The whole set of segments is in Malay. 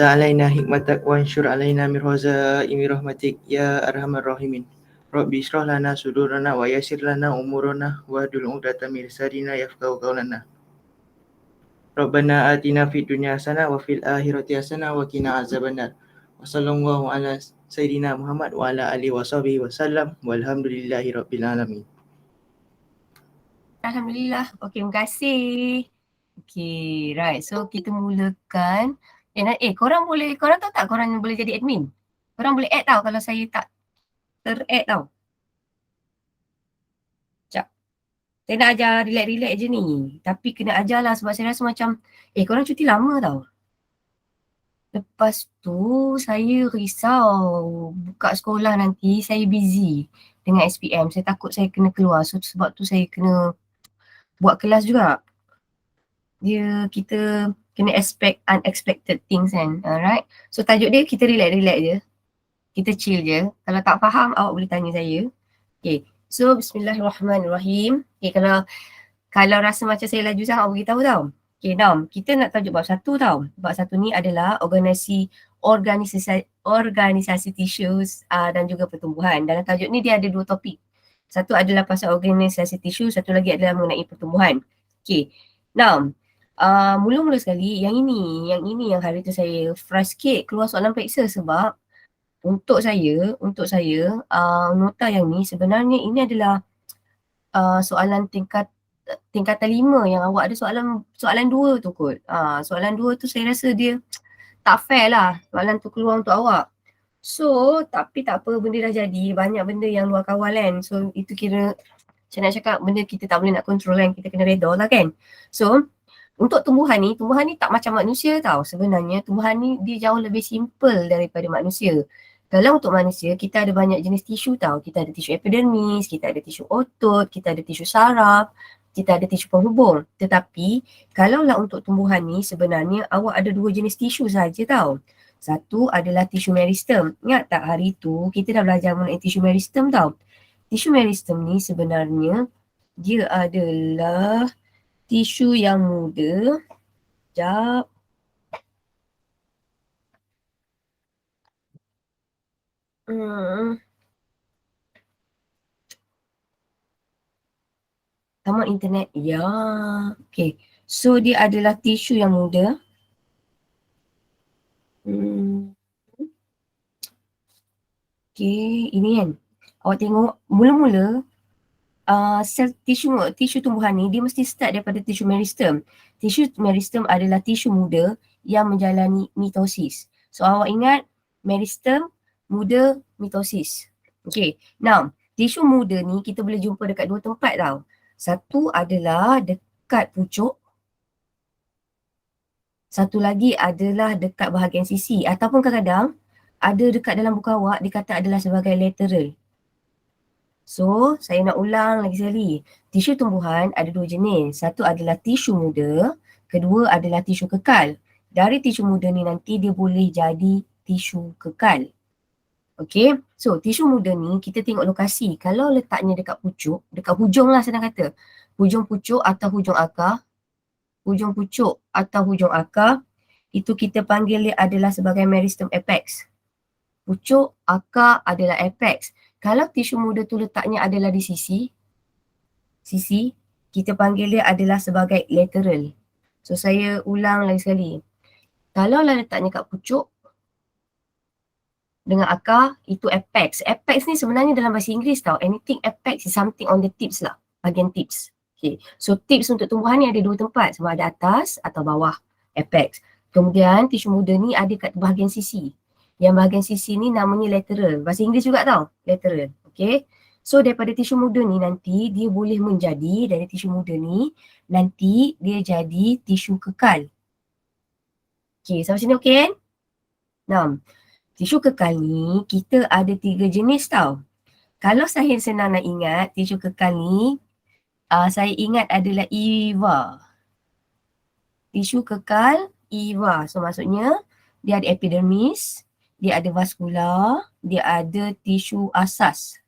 علينا حكمتك وانشر علينا من خزائن رحمتك يا أرحم الراحمين. رب اشرح لنا صدورنا ويسر لنا أمورنا واحلل عقدة من لساننا يفقهوا قولنا. ربنا آتنا في الدنيا حسنة وفي الآخرة حسنة وقنا عذاب النار. وصلى الله على سيدنا Muhammad wa ala alihi washabihi wasallam walhamdulillahi rabbil alamin. Alhamdulillah. Okey, terima kasih. Okey, right. So kita mulakan. Korang tahu tak korang boleh jadi admin? Korang boleh add tau kalau saya tak ter-add tau. Sekejap. Saya nak ajar relax-relax je ni. Tapi kena ajar lah sebab saya rasa macam korang cuti lama tau. Lepas tu saya risau buka sekolah nanti saya busy dengan SPM. Saya takut saya kena keluar. So sebab tu saya kena buat kelas juga. Kita kena expect unexpected things kan. Alright. So tajuk dia kita relax-relax je. Kita chill je. Kalau tak faham awak boleh tanya saya. Okay. So bismillahirrahmanirrahim. Okay, kalau rasa macam saya laju sangat awak beritahu tau. Okay, now kita nak tajuk bab 1 tau. Bab 1 ni adalah organisasi tissues dan juga pertumbuhan. Dalam tajuk ni dia ada 2 topik. Satu adalah pasal organisasi tisu, satu lagi adalah mengenai pertumbuhan. Okay, now mula-mula sekali yang ini yang hari tu saya frustrate keluar soalan periksa sebab untuk saya nota yang ni sebenarnya ini adalah soalan tingkatan 5 yang awak ada soalan 2 tu kot. Soalan 2 tu saya rasa dia tak fair lah soalan tu keluar untuk awak. So tapi tak apa, benda dah jadi, banyak benda yang luar kawal kan. So itu kira saya nak cakap benda kita tak boleh nak control kan, kita kena reda lah kan. So untuk tumbuhan ni tak macam manusia tau. Sebenarnya tumbuhan ni dia jauh lebih simple daripada manusia. Kalau untuk manusia, kita ada banyak jenis tisu tau. Kita ada tisu epidermis, kita ada tisu otot, kita ada tisu saraf, kita ada tisu penghubung. Tetapi, kalaulah untuk tumbuhan ni sebenarnya awak ada 2 jenis tisu saja tau. Satu adalah tisu meristem. Ingat tak hari tu kita dah belajar mengenai tisu meristem tau. Tisu meristem ni sebenarnya dia adalah tisu yang muda. Sekejap. Sama internet. Ya. Okay. So dia adalah tisu yang muda. Okay. Ini kan. Awak tengok mula-mula sel tisu tumbuhan ni dia mesti start daripada tisu meristem. Tisu meristem adalah tisu muda yang menjalani mitosis. So awak ingat meristem, muda, mitosis. Okay. Now, tisu muda ni kita boleh jumpa dekat 2 tempat tau. Satu adalah dekat pucuk. Satu lagi adalah dekat bahagian sisi ataupun kadang-kadang ada dekat dalam buku awak dikata adalah sebagai lateral. So, saya nak ulang lagi sekali. Tisu tumbuhan ada 2 jenis. Satu adalah tisu muda, kedua adalah tisu kekal. Dari tisu muda ni nanti dia boleh jadi tisu kekal. Okay, so tisu muda ni kita tengok lokasi. Kalau letaknya dekat pucuk, dekat hujung lah senang kata. Hujung pucuk atau hujung akar. Hujung pucuk atau hujung akar, itu kita panggil dia adalah sebagai meristem apex. Pucuk, akar adalah apex. Kalau tisu muda tu letaknya adalah di sisi, kita panggil dia adalah sebagai lateral. So saya ulang lagi sekali. Kalau lah letaknya kat pucuk dengan akar, itu apex. Apex ni sebenarnya dalam bahasa Inggeris tau. Anything apex is something on the tips lah. Bahagian tips. Okay. So tips untuk tumbuhan ni ada 2 tempat. Sama ada atas atau bawah. Apex. Kemudian tisu muda ni ada kat bahagian sisi. Yang bahagian sisi ni namanya lateral. Bahasa Inggeris juga tau. Lateral. Okay. So daripada tisu muda ni nanti dia boleh menjadi, dari tisu muda ni nanti dia jadi tisu kekal. Okay. Sampai sini okay kan? Nah. Tisu kekal ni kita ada 3 jenis tau. Kalau saya senang nak ingat tisu kekal ni, saya ingat adalah EVA. Tisu kekal EVA. So maksudnya dia ada epidermis, dia ada vaskular, dia ada tisu asas.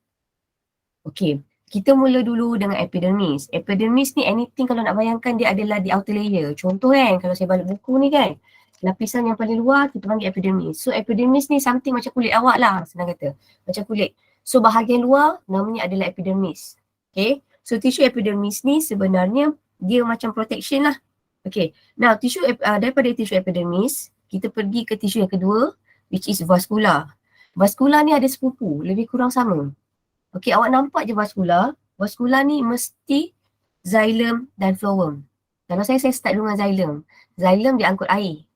Okay, kita mula dulu dengan epidermis. Epidermis ni anything kalau nak bayangkan dia adalah di outer layer. Contoh kan kalau saya balik buku ni kan, Lapisan yang paling luar kita panggil epidermis. So epidermis ni something macam kulit awak lah, senang kata. Macam kulit. So bahagian luar namanya adalah epidermis. Okay. So tisu epidermis ni sebenarnya dia macam protection lah. Okay. Now tisu daripada tisu epidermis, kita pergi ke tisu yang kedua, which is vascular. Vascular ni ada sepupu, lebih kurang sama. Okay, awak nampak je vascular. Vascular ni mesti xylem dan phloem. Kalau saya start dengan xylem. Xylem dia angkut air.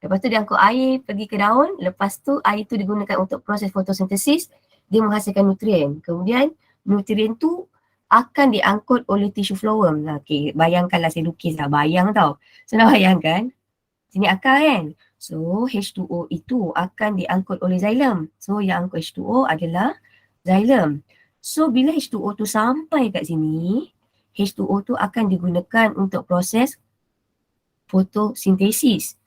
Lepas tu dia angkut air pergi ke daun, lepas tu air tu digunakan untuk proses fotosintesis, dia menghasilkan nutrien. Kemudian nutrien tu akan diangkut oleh tisu phloem. Okay, bayangkanlah saya lukis lah, bayang tau. Senang bayangkan. Sini akar kan? So H2O itu akan diangkut oleh xylem. So yang angkut H2O adalah xylem. So bila H2O tu sampai kat sini, H2O tu akan digunakan untuk proses fotosintesis.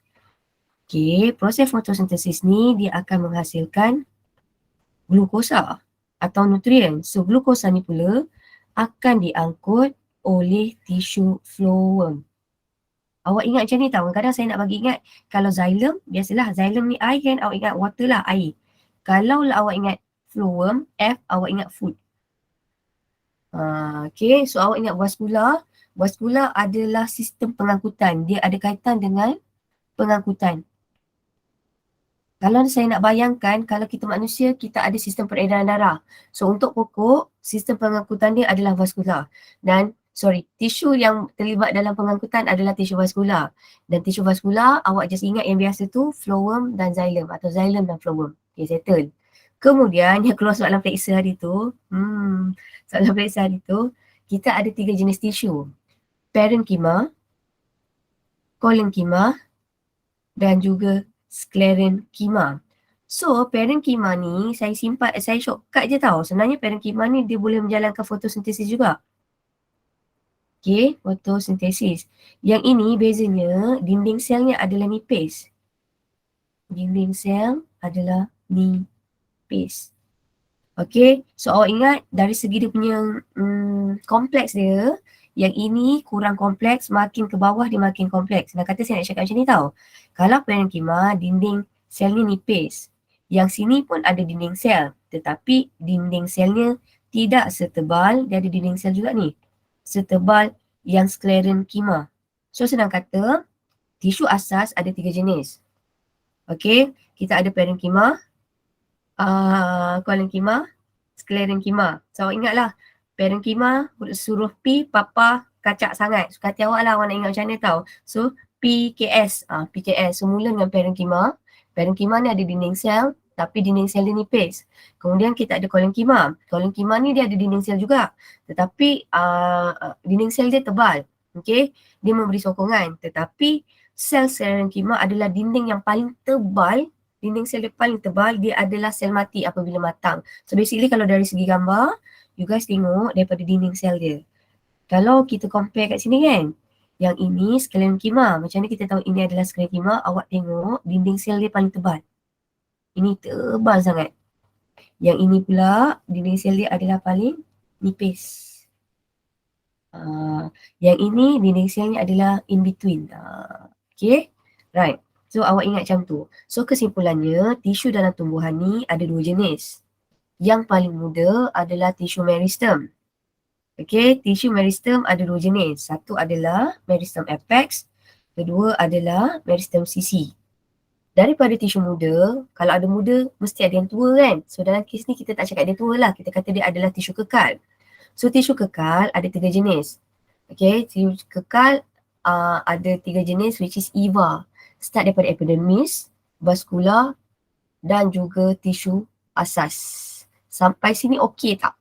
Okay, proses fotosintesis ni dia akan menghasilkan glukosa atau nutrien. So glukosa ni pula akan diangkut oleh tisu phloem. Awak ingat macam ni tau, kadang saya nak bagi ingat kalau xylem, biasalah xylem ni air kan, awak ingat water lah, air. Kalau lah awak ingat phloem, F, awak ingat food. Okay, so awak ingat vascular. Vascular adalah sistem pengangkutan, dia ada kaitan dengan pengangkutan. Kalau saya nak bayangkan, kalau kita manusia, kita ada sistem peredaran darah. So untuk pokok, sistem pengangkutan dia adalah vaskular. Dan tisu yang terlibat dalam pengangkutan adalah tisu vaskular. Dan tisu vaskular, awak just ingat yang biasa tu, phloem dan xylem atau xylem dan phloem. Okay, settle. Kemudian yang keluar soalan periksa hari tu, soalan periksa hari tu, kita ada 3 jenis tisu. Parenchyma, collenchyma, dan juga sclerenchyma. So parenchyma ni saya shortcut je tau. Sebenarnya parenchyma ni dia boleh menjalankan fotosintesis juga. Okay, fotosintesis. Yang ini bezanya dinding selnya adalah nipis. Dinding sel adalah nipis. Okay, so awak ingat dari segi dia punya kompleks dia, yang ini kurang kompleks, makin ke bawah dia makin kompleks. Nak kata saya nak cakap macam ni tau. Kalau parenchyma, dinding selnya nipis. Yang sini pun ada dinding sel. Tetapi dinding selnya tidak setebal, dia ada dinding sel juga ni, setebal yang sclerenchyma. So senang kata, tisu asas ada 3 jenis. Okay, kita ada parenchyma, collenchyma, sclerenchyma. So awak ingatlah, parenchyma, suruh P, papa kacak sangat. Suka hati awak lah, awak nak ingat macam mana tau. So PKS, PKS. So mula dengan parenchyma. Parenchyma ni ada dinding sel, tapi dinding sel dia nipis. Kemudian kita ada collenchyma. Collenchyma ni dia ada dinding sel juga, tetapi dinding sel dia tebal. Okay, dia memberi sokongan. Tetapi sel sclerenchyma adalah dinding yang paling tebal. Dinding sel dia paling tebal, dia adalah sel mati apabila matang. So basically kalau dari segi gambar, you guys tengok daripada dinding sel dia. Kalau kita compare kat sini kan, yang ini sclerenchyma. Macam mana kita tahu ini adalah sclerenchyma? Awak tengok dinding sel dia paling tebal. Ini tebal sangat. Yang ini pula dinding sel dia adalah paling nipis. Yang ini dinding selnya adalah in between. Okay, right. So awak ingat macam tu. So kesimpulannya, tisu dalam tumbuhan ni ada 2 jenis. Yang paling muda adalah tisu meristem. Okay, tisu meristem ada 2 jenis. Satu adalah meristem apex, kedua adalah meristem sisi. Daripada tisu muda, kalau ada muda, mesti ada yang tua kan? So dalam kes ni kita tak cakap dia tua lah, kita kata dia adalah tisu kekal. So tisu kekal ada 3 jenis. Okay, tisu kekal ada 3 jenis which is EVA. Start daripada epidermis, vaskular dan juga tisu asas. Sampai sini okey tak?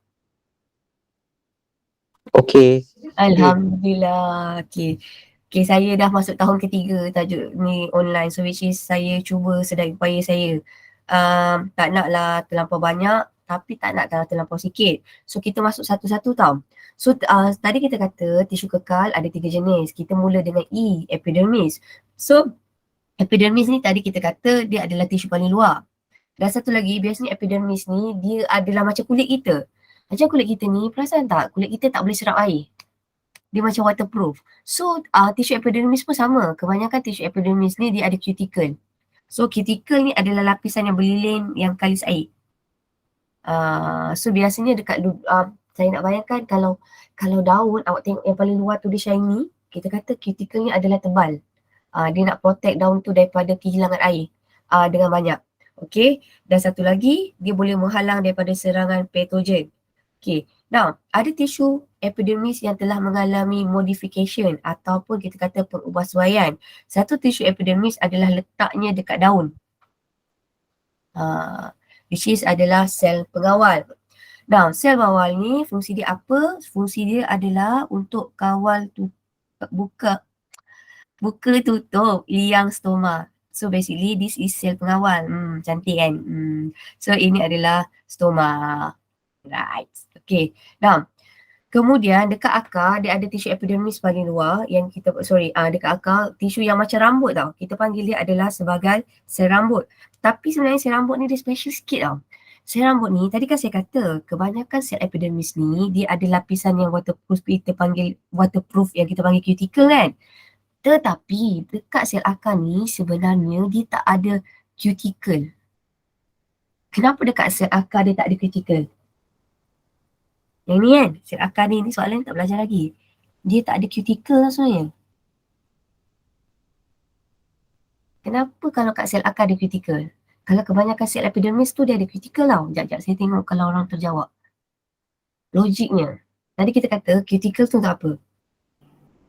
Okey. Alhamdulillah. Okay. Okay, saya dah masuk tahun ketiga tajuk ni online. So which is saya cuba sedaya upaya saya. Tak naklah terlampau banyak tapi tak nak terlampau sikit. So kita masuk satu-satu tau. So tadi kita kata tisu kekal ada 3 jenis. Kita mula dengan E, epidermis. So epidermis ni tadi kita kata dia adalah tisu paling luar. Dan satu lagi, biasanya epidermis ni dia adalah macam kulit kita. Macam kulit kita ni, perasan tak? Kulit kita tak boleh serap air. dia macam waterproof. So tisu epidermis pun sama. Kebanyakan tisu epidermis ni dia ada cuticle. So cuticle ni adalah lapisan yang berlilin yang kalis air. So biasanya dekat saya nak bayangkan kalau daun awak tengok yang paling luar tu dia shiny, kita kata cuticle ni adalah tebal. Dia nak protect daun tu daripada kehilangan air dengan banyak. Okay, dan satu lagi dia boleh menghalang daripada serangan patogen. Okay, now ada tisu epidermis yang telah mengalami modification ataupun kita kata pengubahsuaian. Satu tisu epidermis adalah letaknya dekat daun. Which is adalah sel pengawal. Now, sel pengawal ni fungsi dia apa? Fungsi dia adalah untuk kawal buka tutup liang stoma. So basically this is sel pengawal. Cantik kan? So ini adalah stoma. Right. Okay. Now, kemudian dekat akar dia ada tisu epidermis paling luar yang kita dekat akar tisu yang macam rambut tau. Kita panggil dia adalah sebagai sel rambut. Tapi sebenarnya sel rambut ni dia special sikit tau. Sel rambut ni tadi kan saya kata kebanyakan sel epidermis ni dia ada lapisan yang waterproof, kita panggil waterproof yang kita panggil cuticle kan. Tetapi dekat sel akar ni sebenarnya dia tak ada cuticle. Kenapa dekat sel akar dia tak ada cuticle? Yang ni kan, sel akar ni soalan tak belajar lagi. Dia tak ada cuticle lah sebenarnya. Kenapa kalau kat sel akar ada cuticle? Kalau kebanyakan sel epidermis tu dia ada cuticle tau. Sekejap saya tengok kalau orang terjawab. Logiknya. Tadi kita kata cuticle tu tak apa.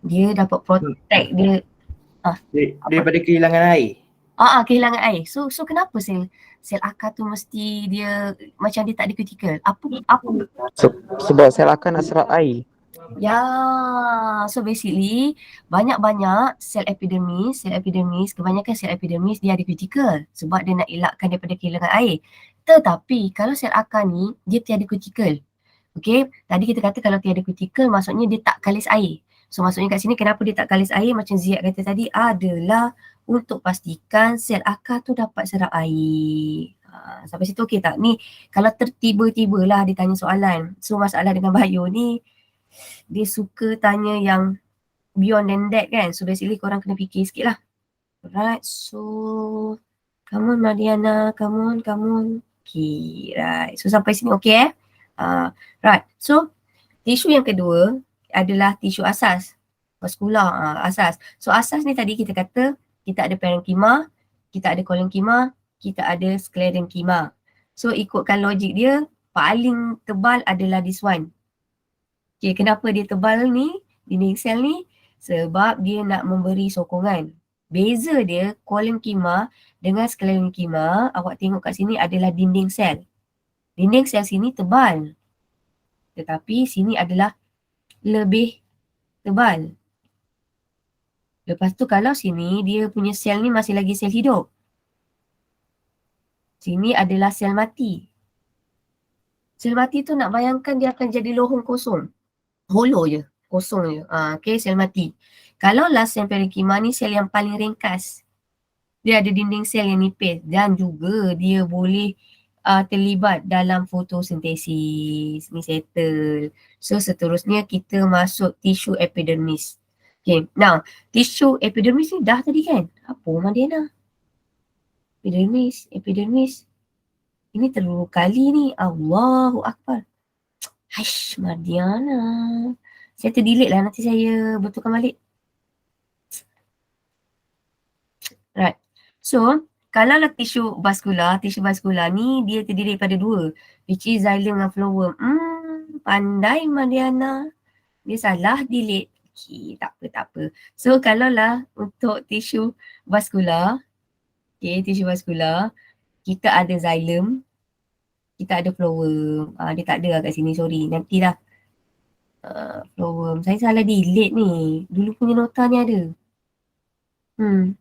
Dia dapat protect dia. Daripada kehilangan air. Kehilangan air. So kenapa sel akar tu mesti dia macam dia tak ada cuticle? Apa? Sebab sel akar nak serap air. Ya, so basically banyak-banyak sel epidermis, kebanyakan sel epidermis dia ada cuticle sebab dia nak elakkan daripada kehilangan air. Tetapi kalau sel akar ni dia tiada cuticle. Okay, tadi kita kata kalau tiada cuticle maksudnya dia tak kalis air. So maksudnya kat sini kenapa dia tak kalis air macam Ziyad kata tadi adalah untuk pastikan sel akar tu dapat serap air. Sampai situ okey tak? Ni kalau tertiba-tiba lah ditanya soalan. So masalah dengan bio ni dia suka tanya yang beyond than that kan. So basically korang kena fikir sikit lah. Alright, so come on Mariana, come on. Okay, right. So sampai sini okay right, so tisu yang kedua adalah tisu asas. Vaskular, asas. So asas ni tadi kita kata kita ada parenkima, kita ada kolenkima, kita ada sklerenkima. So ikutkan logik dia, paling tebal adalah this one. Okay, kenapa dia tebal ni, dinding sel ni? Sebab dia nak memberi sokongan. Beza dia, kolenkima dengan sklerenkima, awak tengok kat sini adalah dinding sel. Dinding sel sini tebal. Tetapi sini adalah lebih tebal. Lepas tu kalau sini dia punya sel ni masih lagi sel hidup. Sini adalah sel mati. Sel mati tu nak bayangkan dia akan jadi lohong kosong. Hollow je, kosong je. Okay, sel mati. Kalau lah sel parenkima ni sel yang paling ringkas. Dia ada dinding sel yang nipis dan juga dia boleh terlibat dalam fotosintesis. Ni settle. So seterusnya kita masuk tisu epidermis. Okay, now tisu epidermis ni dah tadi kan? Apa Madiana? Epidermis. Ini terlalu kali ni. Allahu Akbar. Haish, Mardiana. Saya terdelete lah, nanti saya betulkan balik. Right. So, kalau lah tisu vaskular ni dia terdiri daripada dua. Which is xylem dan phloem. Pandai Mardiana. Dia salah delete. Okay, tak apa. So, kalau lah untuk tisu vaskular. Okay, tisu vaskular. Kita ada xylem. Kita ada phloem. Dia tak ada lah kat sini, sorry. Nantilah. Phloem. Saya salah delete ni. Dulu punya nota ni ada.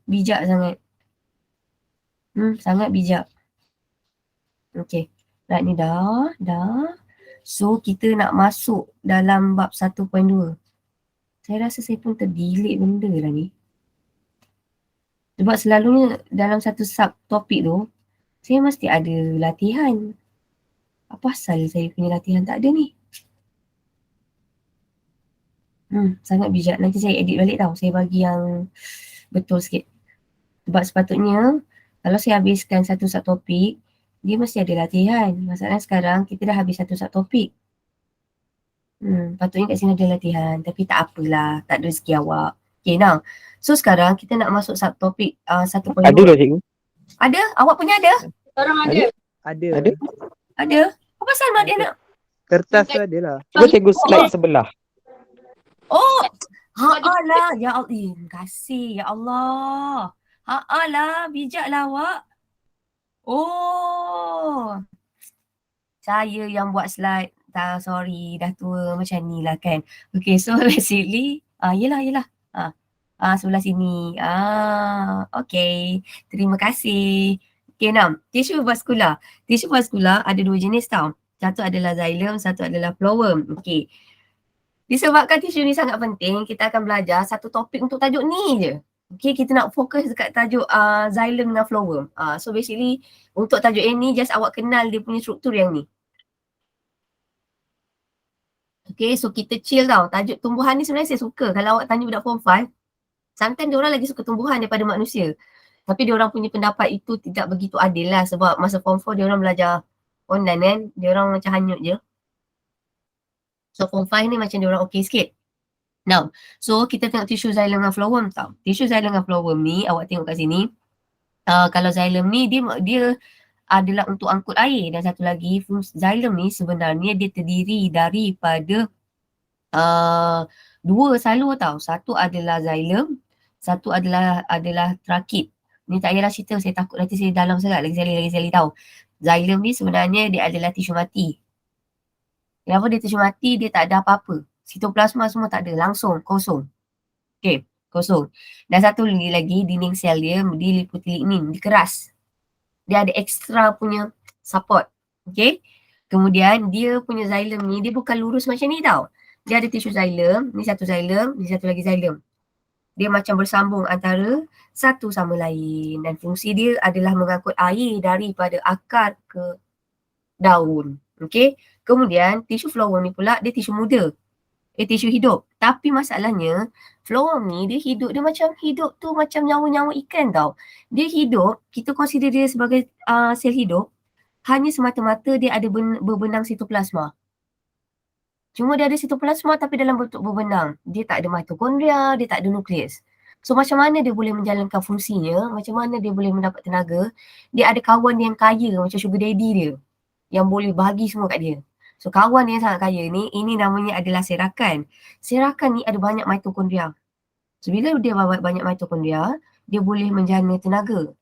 Bijak sangat. Sangat bijak. Okay. Right ni dah. So kita nak masuk dalam bab 1.2. Saya rasa saya pun terdelete benda lah ni. Sebab selalunya dalam satu subtopik tu, saya mesti ada latihan. Apa pasal saya punya latihan tak ada ni? Sangat bijak. Nanti saya edit balik tau. Saya bagi yang betul sikit. Sebab sepatutnya kalau saya habiskan satu subtopik, dia mesti ada latihan. Masalahnya sekarang kita dah habis satu subtopik. Patutnya kat sini ada latihan. Tapi tak apalah. Tak ada rezeki awak. Okay, now. So sekarang kita nak masuk subtopik 1.2. Ada lah cikgu. Ada? Awak punya ada? Sekarang ada. Ada. Ada? Apa pasal mak dia nak? Kertas tu ada lah. Cuba cikgu slide sebelah. Oh! Ha'alah. Ya Allah. Terima kasih. Ya Allah. Ha'alah. Bijaklah awak. Oh. Saya yang buat slide. Tak, sorry. Dah tua macam ni lah kan. Okay, so basically. Yelah. Sebelah sini. Okay. Terima kasih. Okay, now. Tisu vaskular. Tisu vaskular ada dua jenis tau. Satu adalah xylem, satu adalah phloem. Okay. Disebabkan tisu ni sangat penting, kita akan belajar satu topik untuk tajuk ni je. Okay, kita nak fokus dekat tajuk xylem dengan phloem. So basically, untuk tajuk ni, just awak kenal dia punya struktur yang ni. Okay, so kita chill tau. Tajuk tumbuhan ni sebenarnya saya suka. Kalau awak tanya budak form 5, sometimes diorang lagi suka tumbuhan daripada manusia. Tapi diorang punya pendapat itu tidak begitu adil lah. Sebab masa form 4 diorang belajar online kan. Diorang macam hanyut je. So form 5 ni macam diorang okay sikit. Now, so kita tengok tisu xylem dengan phloem tau. Tisu xylem dengan phloem ni, awak tengok kat sini. Kalau xylem ni dia adalah untuk angkut air, dan satu lagi xylem ni sebenarnya dia terdiri daripada dua salur tau. Satu adalah xylem, satu adalah trakit. Ni tak payahlah cerita, saya takut nanti saya dalam sangat lagi sekali tahu. Xylem ni sebenarnya dia adalah tisu mati. Kenapa dia tisu mati? Dia tak ada apa-apa. Sitoplasma semua tak ada, langsung kosong. Okay, kosong. Dan satu lagi dinding sel dia diliputi lignin, dia keras. Dia ada ekstra punya support. Okay. Kemudian dia punya xylem ni, dia bukan lurus macam ni tau. Dia ada tisu xylem, ni satu xylem, ni satu lagi xylem. Dia macam bersambung antara satu sama lain. Dan fungsi dia adalah mengangkut air daripada akar ke daun. Okay. Kemudian tisu phloem ni pula dia tisu muda. Tisu hidup. Tapi masalahnya phloem ni dia hidup, dia macam hidup tu macam nyawa-nyawa ikan tau. Dia hidup, kita consider dia sebagai sel hidup hanya semata-mata dia ada berbenang sitoplasma. Cuma dia ada sitoplasma tapi dalam bentuk berbenang. Dia tak ada mitokondria, dia tak ada nukleus. So macam mana dia boleh menjalankan fungsinya, macam mana dia boleh mendapat tenaga. Dia ada kawan yang kaya macam sugar daddy dia yang boleh bagi semua kat dia. So kawan yang sangat kaya ni, ini namanya adalah serakan. Serakan ni ada banyak mitokondria. So bila dia banyak mitokondria, dia boleh menjana tenaga.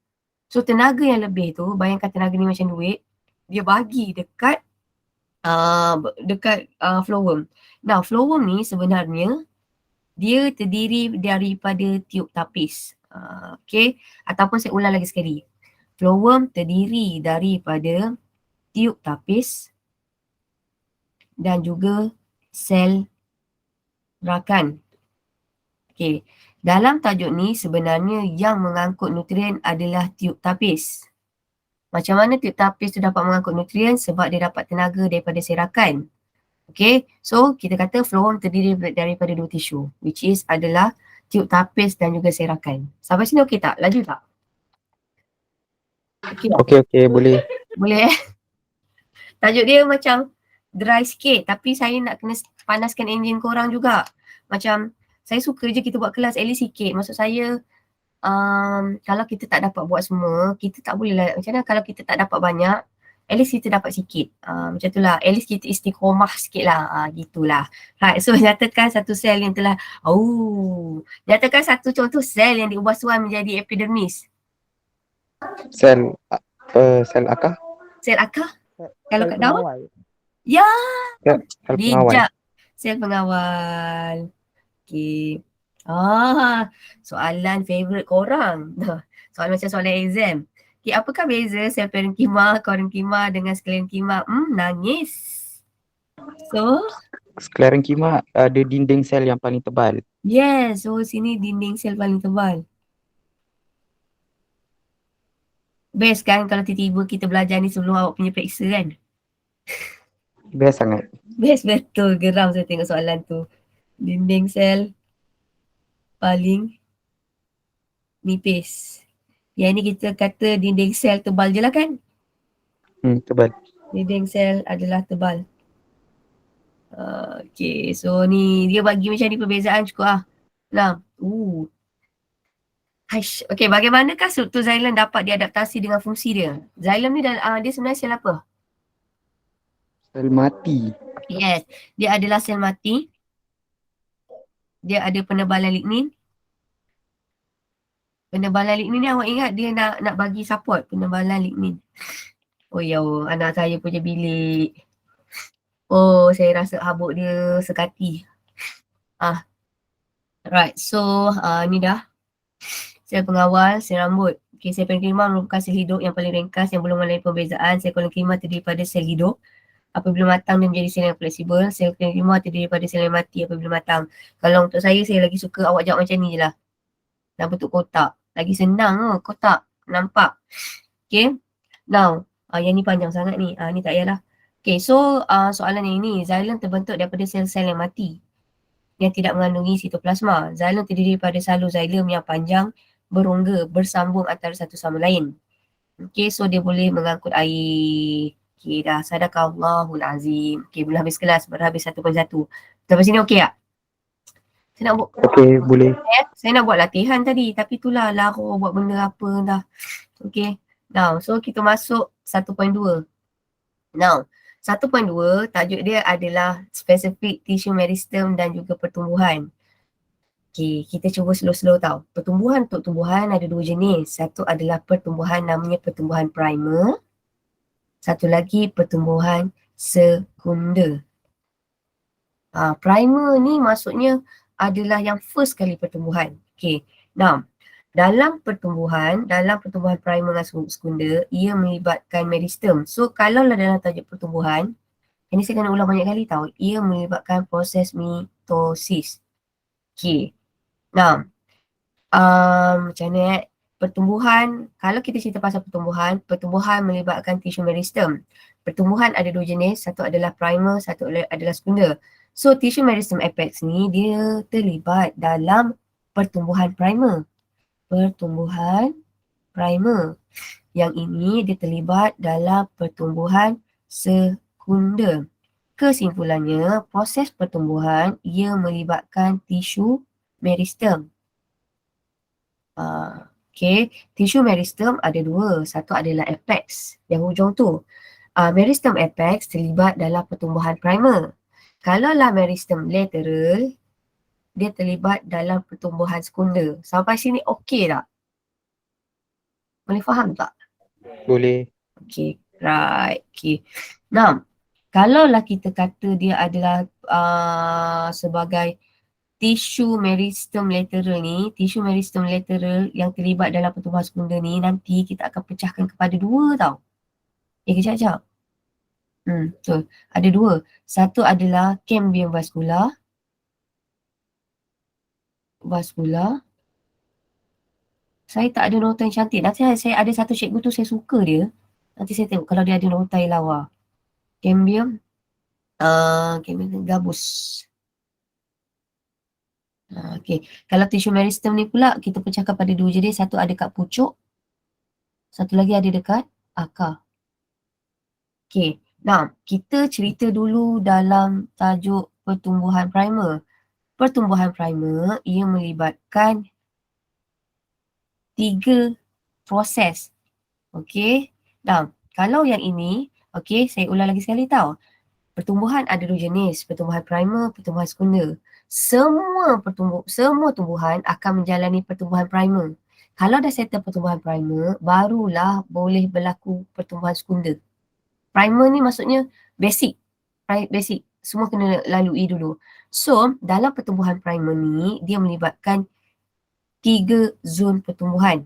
So tenaga yang lebih tu, bayangkan tenaga ni macam duit, dia bagi dekat phloem. Now phloem ni sebenarnya dia terdiri daripada tiub tapis. Okay, ataupun saya ulang lagi sekali. Phloem terdiri daripada tiub tapis dan juga sel rakan. Okay. Dalam tajuk ni sebenarnya yang mengangkut nutrien adalah tiub tapis. Macam mana tiub tapis tu dapat mengangkut nutrien? Sebab dia dapat tenaga daripada serakan. Okay. So kita kata phloem terdiri daripada dua tisu. Which is adalah tiub tapis dan juga serakan. Sampai sini okey tak? Laju tak? Okey, boleh. Boleh Tajuk dia macam dry sikit, tapi saya nak kena panaskan enjin korang juga. Macam saya suka je kita buat kelas at least sikit. Maksud saya kalau kita tak dapat buat semua, kita tak boleh lah. Macam mana kalau kita tak dapat banyak, at least kita dapat sikit. Macam tu lah, at least kita istiqomah sikit lah. Gitulah. Right, so nyatakan satu sel yang telah, nyatakan satu contoh sel yang diubah suam menjadi epidermis. Sel akar? Sel akar? Kalau kat daun? Pengawal. Ya, Sel pengawal. bijak. Sel pengawal. Okay. Soalan favourite korang. Soalan macam soalan exam. Okay, apakah beza sel parenkima, korenkima dengan sklerenkima? Nangis. So, Sklerenkima ada dinding sel yang paling tebal. yes. So, sini dinding sel paling tebal. Best kan kalau tiba-tiba kita belajar ni sebelum awak punya periksa kan? Best sangat. Best betul, geram saya tengok soalan tu. Dinding sel paling nipis. Yang ni kita kata dinding sel tebal je lah kan? Tebal. Dinding sel adalah tebal. Okay, so ni dia bagi macam ni perbezaan cukup lah. Nah, Haish. Okay, bagaimanakah struktur xylem dapat diadaptasi dengan fungsi dia? Xylem ni dia sebenarnya sel apa? Sel mati. Yes, dia adalah sel mati. Dia ada penebalan lignin. Penebalan lignin ni awak ingat dia nak bagi support penebalan lignin. Oh ya, anak saya punya bilik. Oh, saya rasa habuk dia sekati. Right, so ni dah sel pengawal, sel rambut. Okay, sel parenkima merupakan sel hidup yang paling ringkas yang belum mengalami pembezaan. Sel parenkima terdiri pada sel hidup. Apabila matang dia menjadi sel yang fleksibel. Sel parenkima terdiri pada sel yang mati apabila matang. Kalau untuk saya lagi suka awak jawab macam ni je lah. Dalam bentuk kotak. Lagi senang kotak. Nampak? Okay. Now, yang ni panjang sangat ni. Ni tak payahlah. Okay, so soalan yang ini. Xylem terbentuk daripada sel-sel yang mati yang tidak mengandungi sitoplasma. Xylem terdiri daripada salur xylem yang panjang, berongga, bersambung antara satu sama lain. Okay, so dia boleh mengangkut air. Okay, dah. Sadaqallahul azim. Okay, belum habis kelas. Baru habis 1.1. Sampai sini okey tak? Saya nak buat Okey, boleh. Saya nak buat latihan tadi. Tapi itulah Lara buat benda apa dah. Okay. Now, so kita masuk 1.2. Now, 1.2 tajuk dia adalah spesifik tissue meristem dan juga pertumbuhan. Okay, kita cuba slow-slow tau. Pertumbuhan untuk tumbuhan ada dua jenis. Satu adalah pertumbuhan namanya pertumbuhan primer. Satu lagi pertumbuhan sekunder. Primer ni maksudnya adalah yang first kali pertumbuhan. Okay, now dalam pertumbuhan primer dan sekunder, ia melibatkan meristem. So kalau dalam tajuk pertumbuhan, ini saya kena ulang banyak kali tau. Ia melibatkan proses mitosis. Okay. Now, macam mana pertumbuhan, kalau kita cerita pasal pertumbuhan melibatkan tissue meristem. Pertumbuhan ada dua jenis, satu adalah primer, satu adalah sekunder. So tissue meristem apex ni dia terlibat dalam pertumbuhan primer. Pertumbuhan primer. Yang ini dia terlibat dalam pertumbuhan sekunder. Kesimpulannya, proses pertumbuhan ia melibatkan tisu meristem. Okay, tisu meristem ada dua. Satu adalah apex yang hujung tu. Meristem apex terlibat dalam pertumbuhan primer. Kalaulah meristem lateral, dia terlibat dalam pertumbuhan sekunder. Sampai sini okey tak? Boleh faham tak? Boleh. Okay, right. Okay. Now, kalaulah kita kata dia adalah sebagai tisu meristem lateral ni, tisu meristem lateral yang terlibat dalam pertumbuhan sekunder ni, nanti kita akan pecahkan kepada dua tau. Kejap-kejap. Betul. Ada dua. Satu adalah cambium vascular. Saya tak ada nota yang cantik. Nanti saya ada satu cikgu tu saya suka dia. Nanti saya tengok kalau dia ada nota yang lawa. Cambium. Cambium gabus. Okay. Kalau tisu meristem ni pula kita pecahkan pada dua jenis. Satu ada dekat pucuk. Satu lagi ada dekat akar. Okay. Now, kita cerita dulu dalam tajuk pertumbuhan primer. Pertumbuhan primer ia melibatkan 3 proses. Okay. Now, kalau yang ini, okay, saya ulang lagi sekali tau. Pertumbuhan ada dua jenis, pertumbuhan primer, pertumbuhan sekunder. Semua tumbuhan akan menjalani pertumbuhan primer. Kalau dah settle pertumbuhan primer, barulah boleh berlaku pertumbuhan sekunder. Primer ni maksudnya basic. Basic. Semua kena lalui dulu. So, dalam pertumbuhan primer ni, dia melibatkan 3 zon pertumbuhan.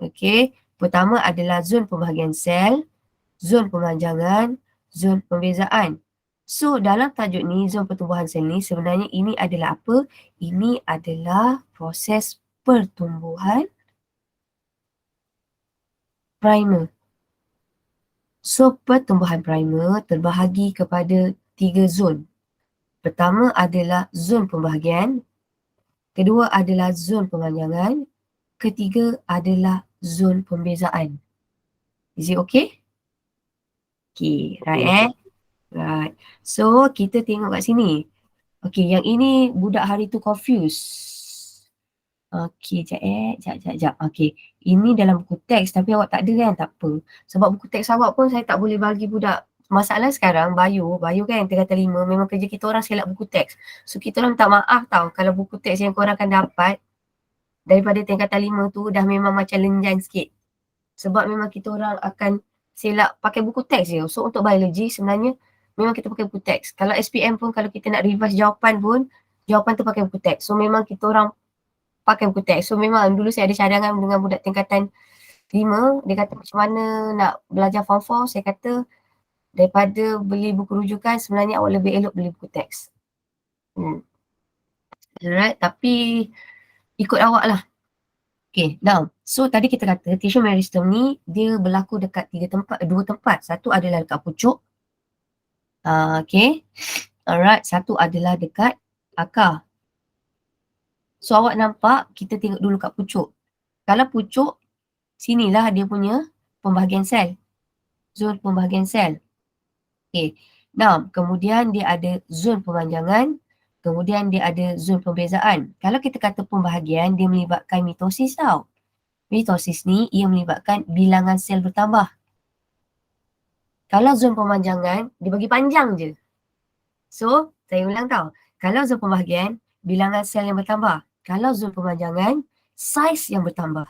Okay. Pertama adalah zon pembahagian sel, zon pemanjangan, zon pembezaan. So, dalam tajuk ni, zon pertumbuhan sel ni sebenarnya ini adalah apa? Ini adalah proses pertumbuhan primer. So, pertumbuhan primer terbahagi kepada 3 zon. Pertama adalah zon pembahagian, kedua adalah zon pemanjangan, ketiga adalah zon pembezaan. Is it okay? Okay, right Right. So, kita tengok kat sini. Okay, yang ini budak hari tu confused. Okay, sekejap. Okay, ini dalam buku teks tapi awak tak ada kan? Tak apa. Sebab buku teks awak pun saya tak boleh bagi budak. Masalah sekarang, Bayu kan tingkatan 5, memang kerja kita orang select buku teks. So, kita orang minta maaf tau kalau buku teks yang korang akan dapat daripada tingkatan 5 tu dah memang macam lenjan sikit. Sebab memang kita orang akan select pakai buku teks je. So, untuk biologi sebenarnya memang kita pakai buku teks. Kalau SPM pun kalau kita nak revise jawapan pun, jawapan tu pakai buku teks. So, memang kita orang pakai buku teks. So memang dulu saya ada cadangan dengan budak tingkatan 5, dia kata macam mana nak belajar form 4, saya kata daripada beli buku rujukan sebenarnya awak lebih elok beli buku teks. Alright, tapi ikut awak lah. Okay, now, so tadi kita kata tissue meristem ni dia berlaku dekat 2 tempat. Satu adalah dekat pucuk. Okay, alright, satu adalah dekat akar. So awak nampak, kita tengok dulu kat pucuk. Kalau pucuk, sinilah dia punya pembahagian sel. Zon pembahagian sel. Okay. Now, kemudian dia ada zon pemanjangan. Kemudian dia ada zon pembezaan. Kalau kita kata pembahagian, dia melibatkan mitosis tau. Mitosis ni, ia melibatkan bilangan sel bertambah. Kalau zon pemanjangan, dia bagi panjang je. So, saya ulang tau. Kalau zon pembahagian, bilangan sel yang bertambah. Kalau zon pemanjangan, saiz yang bertambah.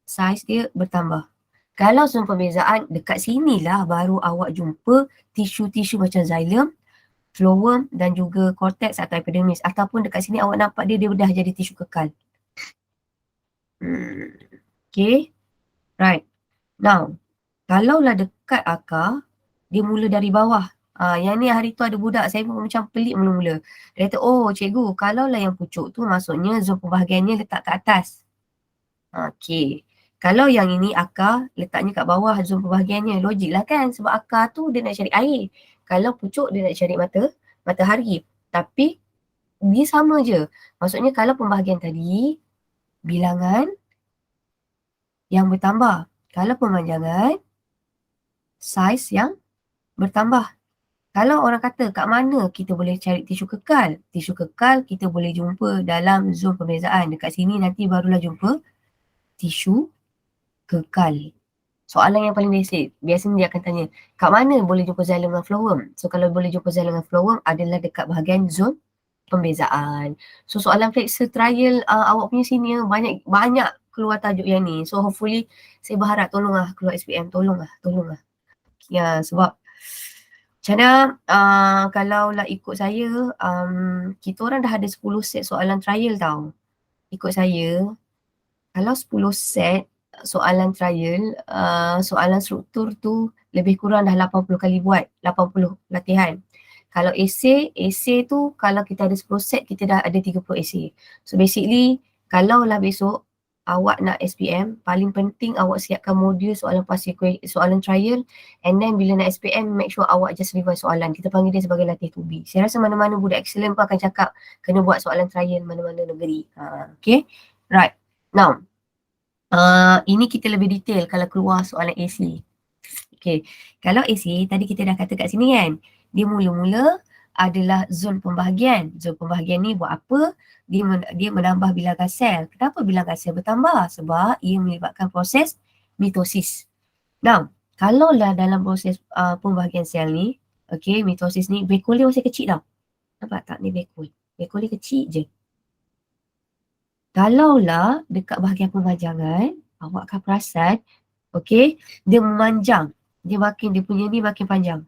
Saiz dia bertambah. Kalau zon pembezaan, dekat sinilah baru awak jumpa tisu-tisu macam xylem, phloem dan juga cortex atau epidermis. Ataupun dekat sini awak nampak dia dah jadi tisu kekal. Okay. Right. Now, kalaulah dekat akar, dia mula dari bawah. Yang ni hari tu ada budak, saya pun macam pelik mula-mula. Dia kata, oh cikgu, kalaulah yang pucuk tu maksudnya zon pembahagiannya letak kat atas. Okay. Kalau yang ini akar, letaknya kat bawah zon pembahagiannya. Logik lah kan, sebab akar tu dia nak cari air. Kalau pucuk dia nak cari matahari. Tapi dia sama je. Maksudnya kalau pembahagian tadi, bilangan yang bertambah. Kalau pemanjangan, saiz yang bertambah. Kalau orang kata kat mana kita boleh cari tisu kekal? Tisu kekal kita boleh jumpa dalam zon pembezaan. Dekat sini nanti barulah jumpa tisu kekal. Soalan yang paling basic. Biasanya dia akan tanya, kat mana boleh jumpa xylem dengan phloem? So kalau boleh jumpa xylem dengan phloem adalah dekat bahagian zon pembezaan. So soalan fleksor trial awak punya senior banyak keluar tajuk yang ni. So hopefully saya berharap tolonglah keluar SPM. Tolonglah. Ya, sebab macam mana kalau lah ikut saya, kita orang dah ada 10 set soalan trial tau. Ikut saya, kalau 10 set soalan trial, soalan struktur tu lebih kurang dah 80 kali buat, 80 latihan. Kalau esay tu kalau kita ada 10 set, kita dah ada 30 esay. So basically, kalau lah besok awak nak SPM, paling penting awak siapkan modul soalan past soalan trial, and then bila nak SPM, make sure awak just revise soalan. Kita panggil dia sebagai latih to be. Saya rasa mana-mana budak excellent pun akan cakap kena buat soalan trial mana-mana negeri. Okay, right. Now, ini kita lebih detail kalau keluar soalan AC. Okay, kalau AC tadi kita dah kata kat sini kan, dia mula-mula adalah zon pembahagian. Zon pembahagian ni buat apa? Dia menambah bilangan sel. Kenapa bilangan sel bertambah? Sebab ia melibatkan proses mitosis. Now, kalaulah dalam proses pembahagian sel ni, okay, mitosis ni, vacuole dia masih kecil tau. Nampak tak ni vacuole? Vacuole kecil je. Kalaulah dekat bahagian pembajangan, awak akan perasan, okay, dia memanjang. Dia punya ni makin panjang.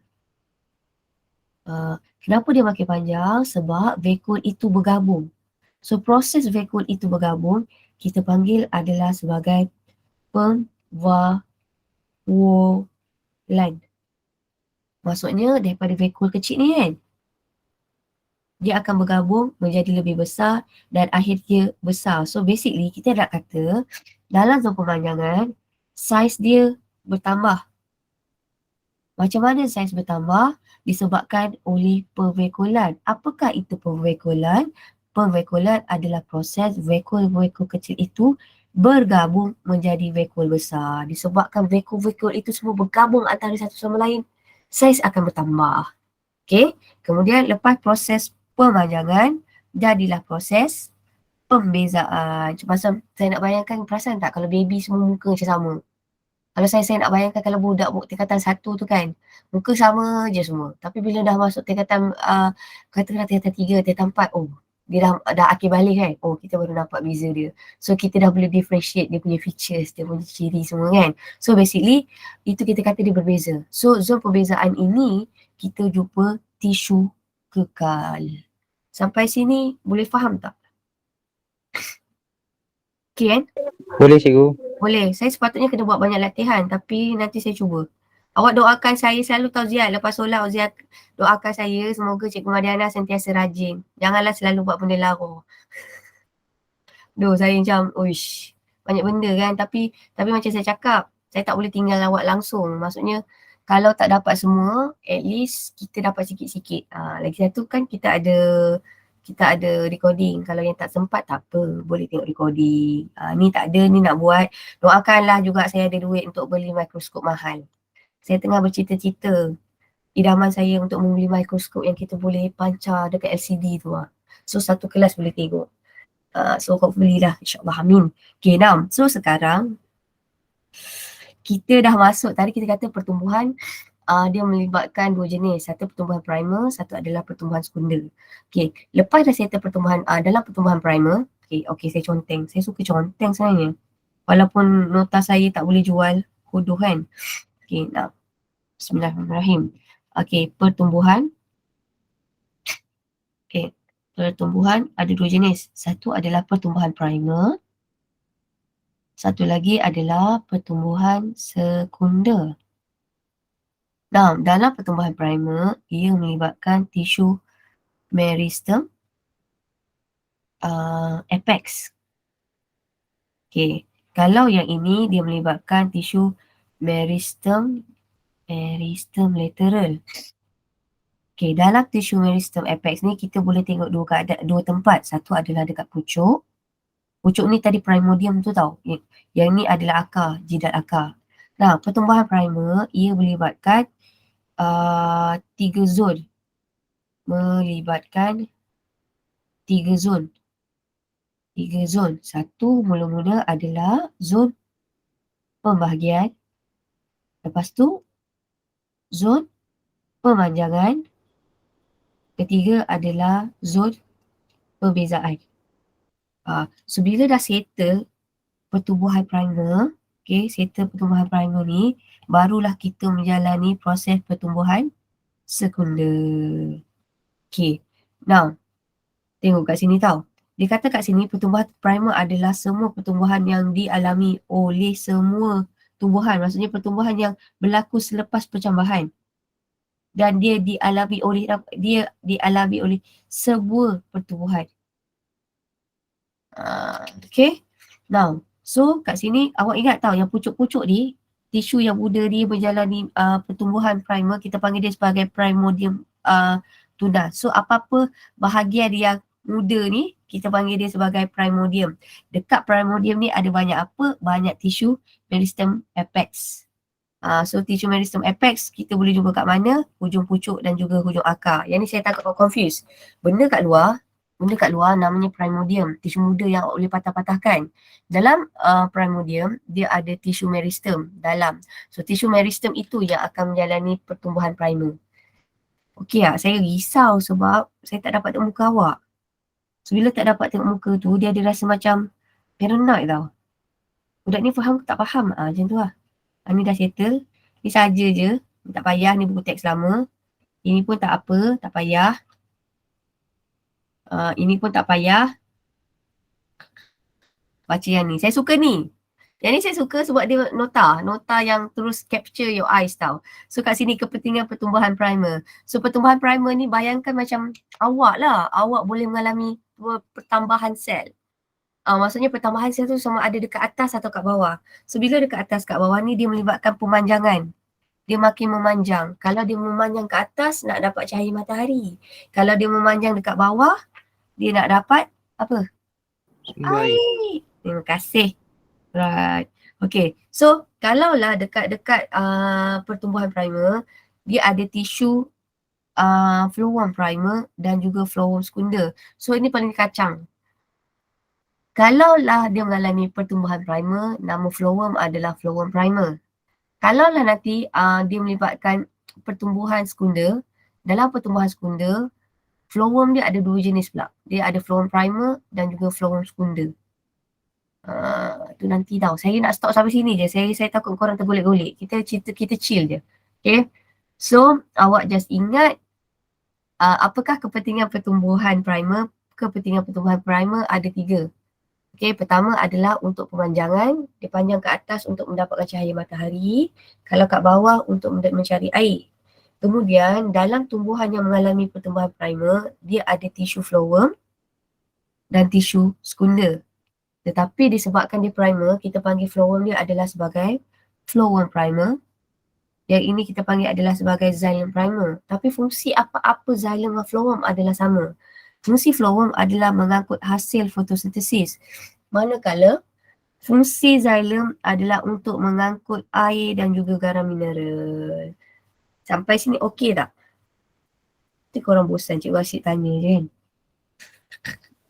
Kenapa dia makin panjang? Sebab vacuole itu bergabung. So proses vacuole itu bergabung, kita panggil adalah sebagai pemvakuolan. Maksudnya daripada vacuole kecil ni kan, dia akan bergabung menjadi lebih besar dan akhirnya besar. So basically kita nak kata dalam zon pemanjangan, saiz dia bertambah. Macam mana saiz bertambah? Disebabkan oleh pervekulan. Apakah itu pervekulan? Pervekulan adalah proses vekul-vekul kecil itu bergabung menjadi vekul besar. Disebabkan vekul-vekul itu semua bergabung antara satu sama lain, saiz akan bertambah. Okey, kemudian lepas proses pemanjangan, jadilah proses pembezaan. Macam saya nak bayangkan, perasan tak kalau baby semua muka macam sama? Kalau saya nak bayangkan kalau budak tingkatan 1 tu kan, muka sama je semua. Tapi bila dah masuk tingkatan, katakanlah tingkatan 3, tingkatan 4, oh dia dah akhir balik kan, oh kita baru nampak beza dia. So kita dah boleh differentiate dia punya features, dia punya ciri semua kan. So basically, itu kita kata dia berbeza. So zon perbezaan ini, kita jumpa tisu kekal. Sampai sini boleh faham tak? Okay kan? Boleh cikgu. Boleh. Saya sepatutnya kena buat banyak latihan, tapi nanti saya cuba. Awak doakan saya selalu tau Zia. Lepas solat Zia doakan saya semoga Cikgu Mariana sentiasa rajin. Janganlah selalu buat benda lara. Duh, saya macam, uish, banyak benda kan. Tapi macam saya cakap, saya tak boleh tinggal awak langsung. Maksudnya, kalau tak dapat semua, at least kita dapat sikit-sikit. Lagi satu kan kita ada recording. Kalau yang tak sempat tak apa, boleh tengok recording. Ni tak ada, ni nak buat. Doakanlah juga saya ada duit untuk beli mikroskop mahal. Saya tengah bercita-cita idaman saya untuk membeli mikroskop yang kita boleh pancar dekat LCD tu lah. So satu kelas boleh tengok. So hopefully lah, insyaAllah, amin. Okay, now, so sekarang kita dah masuk, tadi kita kata pertumbuhan dia melibatkan dua jenis. Satu pertumbuhan primer, satu adalah pertumbuhan sekunder. Okay, lepas dah settle pertumbuhan, dalam pertumbuhan primer, okay, saya conteng. Saya suka conteng sebenarnya. Walaupun nota saya tak boleh jual, hodoh kan. Okay, now, bismillahirrahmanirrahim. Okay, pertumbuhan. Okay, pertumbuhan ada dua jenis. Satu adalah pertumbuhan primer. Satu lagi adalah pertumbuhan sekunder. Nah, dalam pertumbuhan primer, ia melibatkan tisu meristem, apex. Okay, kalau yang ini dia melibatkan tisu meristem lateral. Okay, dalam tisu meristem apex ni kita boleh tengok dua tempat. Satu adalah dekat pucuk. Pucuk ni tadi primordium tu tau. Yang ni adalah akar, jidat akar. Nah, pertumbuhan primer ia melibatkan 3 zon. Melibatkan 3 zon. 3 zon. Satu mula-mula adalah zon pembahagian. Lepas tu zon pemanjangan. Ketiga adalah zon perbezaan. So bila dah settle pertumbuhan primer, settle pertumbuhan primer ni, barulah kita menjalani proses pertumbuhan sekunder. Now, tengok kat sini tau. Dia kata kat sini pertumbuhan primer adalah semua pertumbuhan yang dialami oleh semua tumbuhan. Maksudnya pertumbuhan yang berlaku selepas percambahan. Dan dia dialami oleh sebuah pertumbuhan. Now, so kat sini awak ingat tau yang pucuk-pucuk ni, tisu yang muda ni menjalani pertumbuhan primer, kita panggil dia sebagai primordium tunas. So apa-apa bahagian yang muda ni, kita panggil dia sebagai primordium. Dekat primordium ni ada banyak apa? Banyak tisu meristem apex. So tisu meristem apex kita boleh jumpa kat mana? Hujung pucuk dan juga hujung akar. Yang ni saya takut confuse. Benda kat luar namanya primordium, tisu muda yang boleh patah-patahkan. Dalam primordium, dia ada tisu meristem dalam. So tisu meristem itu yang akan menjalani pertumbuhan primer. Okey tak? Saya risau sebab saya tak dapat tengok muka awak. So bila tak dapat tengok muka tu, dia ada rasa macam paranoid tau. Budak ni faham ke tak faham? Macam tu lah. Ni dah settle. Ni saja je. Tak payah, ni buku teks lama. Ini pun tak apa, tak payah. Ini pun tak payah. Baca yang ni. Saya suka ni. Yang ni saya suka sebab dia nota yang terus capture your eyes tau. So kat sini kepentingan pertumbuhan primer. So pertumbuhan primer ni bayangkan macam awak lah. Awak boleh mengalami pertambahan sel. Maksudnya pertambahan sel tu sama ada dekat atas atau kat bawah. So bila dekat atas kat bawah ni dia melibatkan pemanjangan. dia makin memanjang. Kalau dia memanjang ke atas, nak dapat cahaya matahari. Kalau dia memanjang dekat bawah, dia nak dapat apa? Sumber air. Air. Terima kasih. Right. Okay. So, kalaulah dekat-dekat pertumbuhan primer, dia ada tisu phloem primer dan juga phloem sekunda. So, ini paling kacang. Kalaulah dia mengalami pertumbuhan primer, nama phloem adalah phloem primer. Kalaulah nanti dia melibatkan pertumbuhan sekunda, dalam pertumbuhan sekunda, phloem dia ada dua jenis pula. Dia ada phloem primer dan juga phloem sekunda. Tu nanti tahu. Saya nak stop sampai sini je. Saya takut korang tergolek-golek. Kita chill je. Okay. So, awak just ingat apakah kepentingan pertumbuhan primer? Kepentingan pertumbuhan primer ada 3. Okay, pertama adalah untuk pemanjangan. Dia panjang ke atas untuk mendapatkan cahaya matahari. Kalau kat bawah untuk mencari air. Kemudian dalam tumbuhan yang mengalami pertumbuhan primer, dia ada tisu phloem dan tisu sekunda. Tetapi disebabkan dia primer, kita panggil phloem dia adalah sebagai phloem primer. Yang ini kita panggil adalah sebagai xylem primer. Tapi fungsi apa-apa xylem dan phloem adalah sama. Fungsi phloem adalah mengangkut hasil fotosintesis. Manakala fungsi xylem adalah untuk mengangkut air dan juga garam mineral. Sampai sini okey tak? Nanti korang bosan Cikgu Asyik tanya je kan?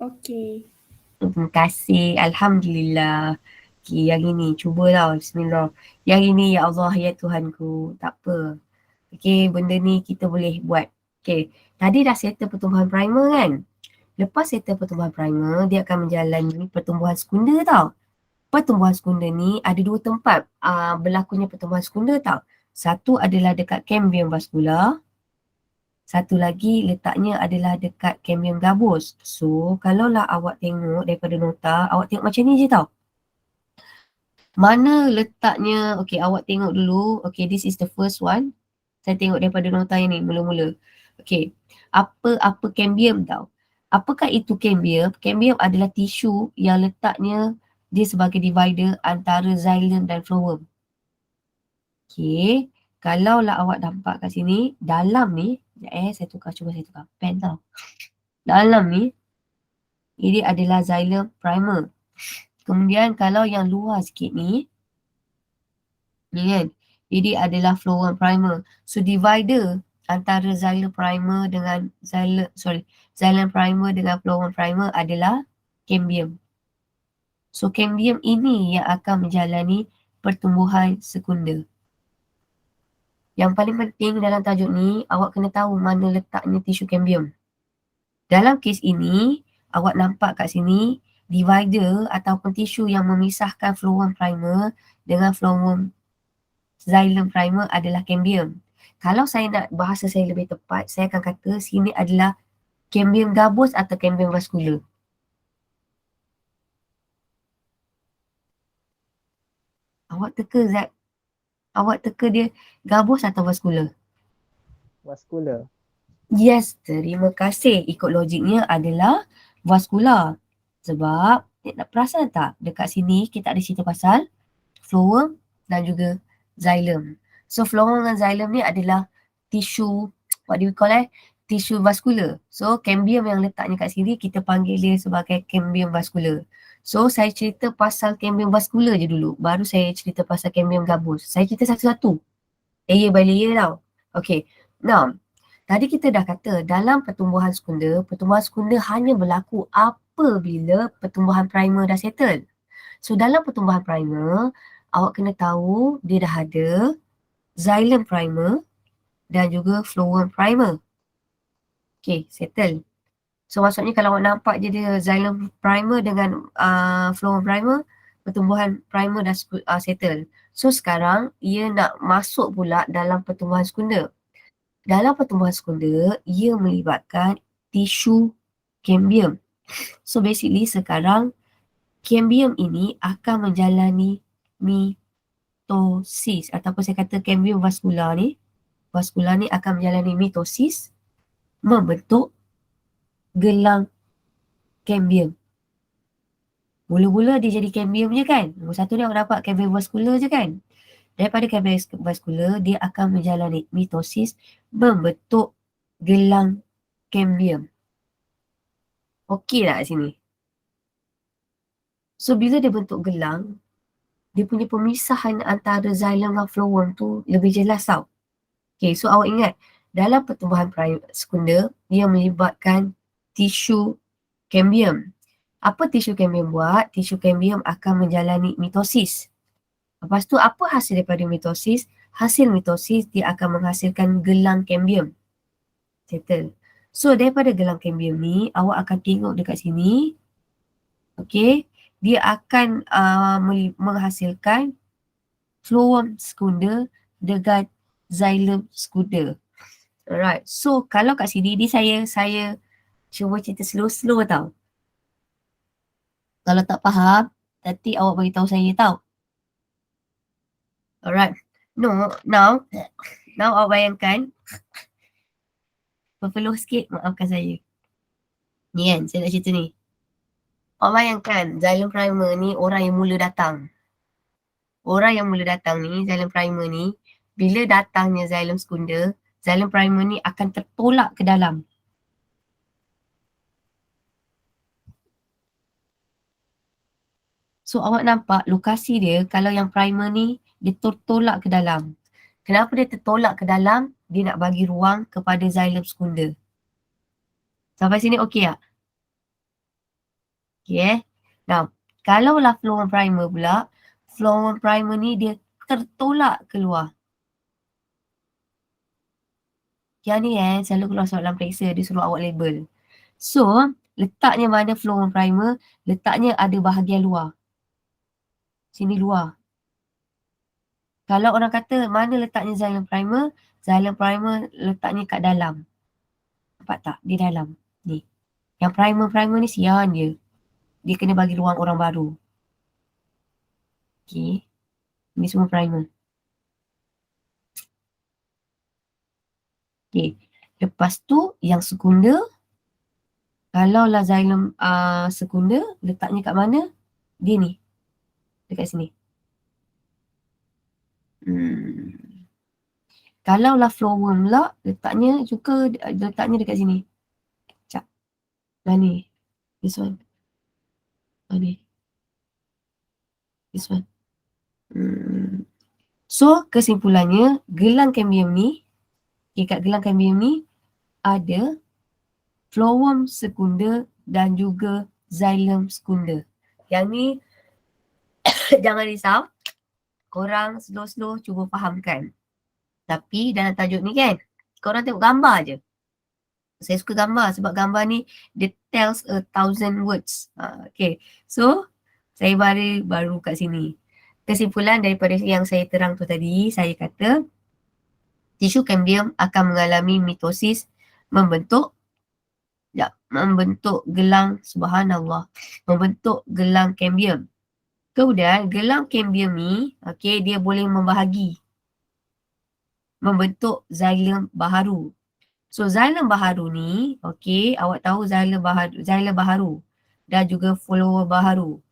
Okey. Terima kasih. Alhamdulillah. Okay, yang ini cubalah. Bismillah. Yang ini ya Allah ya Tuhanku. Tak apa. Okay, benda ni kita boleh buat. Okay, tadi dah settle pertumbuhan primer kan? Lepas settle pertumbuhan primer, dia akan menjalani pertumbuhan sekunda tau. Pertumbuhan sekunda ni ada 2 tempat berlakunya pertumbuhan sekunda tau. Satu adalah dekat cambium vascular. Satu lagi letaknya adalah dekat cambium gabus. So, kalaulah awak tengok daripada nota, awak tengok macam ni je tau. Mana letaknya, okay, awak tengok dulu. Okay, this is the first one. Saya tengok daripada nota yang ni, mula-mula. Okay, apa cambium tau. Apakah itu cambium? Cambium adalah tisu yang letaknya dia sebagai divider antara xylem dan phloem. Okay, kalaulah awak nampak kat sini, dalam ni, saya tukar pen tau. Dalam ni, ini adalah xylem primer. Kemudian kalau yang luar sikit ni kan, ini adalah phloem primer. So divider antara xylem primer dengan xylem primer dengan phloem primer adalah cambium. So cambium ini yang akan menjalani pertumbuhan sekunda. Yang paling penting dalam tajuk ni, awak kena tahu mana letaknya tisu cambium. Dalam kes ini, awak nampak kat sini, divider ataupun tisu yang memisahkan phloem primer dengan phloem xylem primer adalah cambium. Kalau saya nak bahasa saya lebih tepat, saya akan kata sini adalah cambium gabus atau cambium vascular. Awak teka dia gabus atau vascular? Vascular. Yes, terima kasih. Ikut logiknya adalah vascular. Sebab, nak perasan tak? Dekat sini kita ada cerita pasal phloem dan juga xylem. So, phloem dan xylem ni adalah tisu, what do we call tisu vascular. So, cambium yang letaknya kat sini, kita panggil dia sebagai cambium vascular. So, saya cerita pasal cambium vascular je dulu. Baru saya cerita pasal cambium gabus. Saya cerita satu-satu. Layer by layer tau. Okay. Now, tadi kita dah kata dalam pertumbuhan sekunda hanya berlaku apabila pertumbuhan primer dah settle. So, dalam pertumbuhan primer, awak kena tahu dia dah ada xylem primer dan juga phloem primer. Okay, settle. So, maksudnya kalau awak nampak je dia xylem primer dengan phloem primer, pertumbuhan primer dah settle. So, sekarang ia nak masuk pula dalam pertumbuhan sekunda. Dalam pertumbuhan sekunda, ia melibatkan tisu cambium. So, basically sekarang cambium ini akan menjalani mitosis ataupun saya kata cambium vascular ni akan menjalani mitosis membentuk gelang cambium. Mula-mula dia jadi cambium je kan. Nombor satu ni awak dapat cambium vascular je kan. Daripada kardiovaskular, dia akan menjalani mitosis membentuk gelang kambium. Okey tak kat sini? So bila dia bentuk gelang, dia punya pemisahan antara xylem dan phloem tu lebih jelas tau. Okay, so awak ingat, dalam pertumbuhan sekunder, dia melibatkan tisu kambium. Apa tisu kambium buat? Tisu kambium akan menjalani mitosis. Lepas tu apa hasil daripada mitosis? Hasil mitosis dia akan menghasilkan gelang kambium. Settle. So daripada gelang kambium ni, awak akan tengok dekat sini. Okay, dia akan menghasilkan phloem sekunder dengan xylem sekunder. Alright, so kalau kat sini ni saya cuba cerita slow-slow tau. Kalau tak faham, nanti awak beritahu saya tau. Alright, now awak bayangkan, berpeluh sikit, maafkan saya. Ni kan, saya nak cerita ni. Awak bayangkan, xylem primer ni orang yang mula datang. Orang yang mula datang ni, xylem primer ni, bila datangnya xylem sekunder, xylem primer ni akan tertolak ke dalam. So awak nampak lokasi dia, kalau yang primer ni, dia tertolak ke dalam. Kenapa dia tertolak ke dalam? Dia nak bagi ruang kepada xylem sekunder. Sampai sini okey tak? Okay. Now, kalaulah phloem primer pula, phloem primer ni dia tertolak keluar. Yang ni selalu keluar soalan periksa, dia suruh awak label. So, letaknya mana phloem primer? Letaknya ada bahagian luar. Sini luar. Kalau orang kata mana letaknya xylem primer letaknya kat dalam. Nampak tak? Di dalam. Ni. Yang primer ni sian dia. Dia kena bagi ruang orang baru. Okay. Ini semua primer. Okay. Lepas tu yang sekunder. Kalaulah xylem sekunder letaknya kat mana? Dia ni. Dekat sini. Kalaulah phloem pula letaknya dekat sini. Sekejap. Nah ni. This one. Ni. This one. So kesimpulannya gelang kambium ni, kat gelang kambium ni ada phloem sekunder dan juga xylem sekunder. Yang ni jangan risau. Korang slow-slow cuba fahamkan. Tapi dalam tajuk ni kan, korang tengok gambar je. Saya suka gambar sebab gambar ni dia tells 1,000 words. Okay. So, saya baru kat sini. Kesimpulan daripada yang saya terang tu tadi, saya kata tisu kambium akan mengalami mitosis membentuk gelang, subhanallah, membentuk gelang kambium. Kemudian gelang kambium ni, okay, dia boleh membahagi membentuk xylem baharu. So xylem baharu ni, okay, awak tahu xylem baharu dan juga phloem baharu.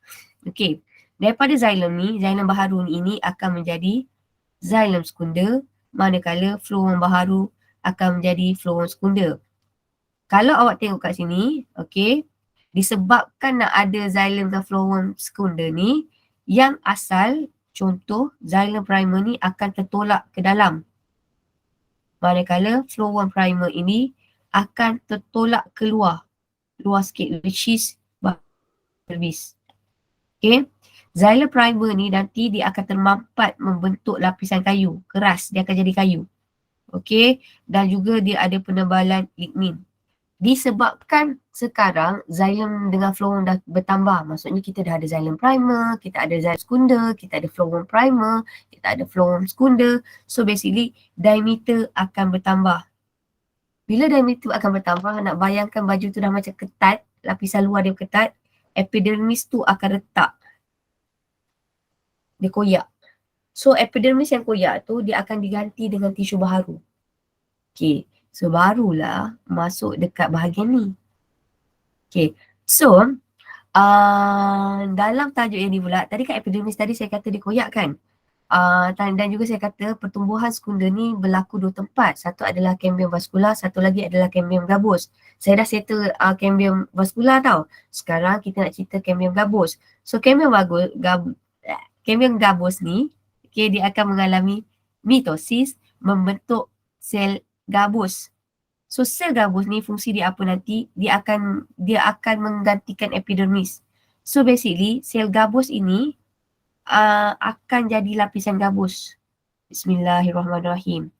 Okay, daripada xylem baharu ni akan menjadi xylem sekunder, manakala phloem baharu akan menjadi phloem sekunder. Kalau awak tengok kat sini, okay, disebabkan nak ada xylem dan phloem sekunder ni, yang asal, contoh, xylem primer ni akan tertolak ke dalam. Manakala phloem primer ini akan tertolak keluar. Luar sikit, which is pelvis. Okay. Xylem primer ni nanti dia akan termampat membentuk lapisan kayu. Keras, dia akan jadi kayu. Okay. Dan juga dia ada penebalan lignin. Disebabkan sekarang xylem dengan phloem dah bertambah. Maksudnya kita dah ada xylem primer, kita ada xylem sekunder, kita ada phloem primer, kita ada phloem sekunder. So basically diameter akan bertambah. Bila diameter akan bertambah, nak bayangkan baju tu dah macam ketat, lapisan luar dia ketat, epidermis tu akan retak. Dia koyak. So epidermis yang koyak tu dia akan diganti dengan tisu baharu. Okay. So barulah masuk dekat bahagian ni. Okay. So dalam tajuk yang ni pula, tadi kat epidermis tadi saya kata dia koyak kan. Dan juga saya kata pertumbuhan sekunder ni berlaku dua tempat. Satu adalah kambium vaskular, satu lagi adalah kambium gabus. Saya dah settle kambium vaskular tau. Sekarang kita nak cerita kambium gabus. So kambium gabus ni, okay, dia akan mengalami mitosis, membentuk sel gabus. So sel gabus ni fungsi dia apa nanti? Dia akan menggantikan epidermis. So basically sel gabus ini akan jadi lapisan gabus. Bismillahirrahmanirrahim.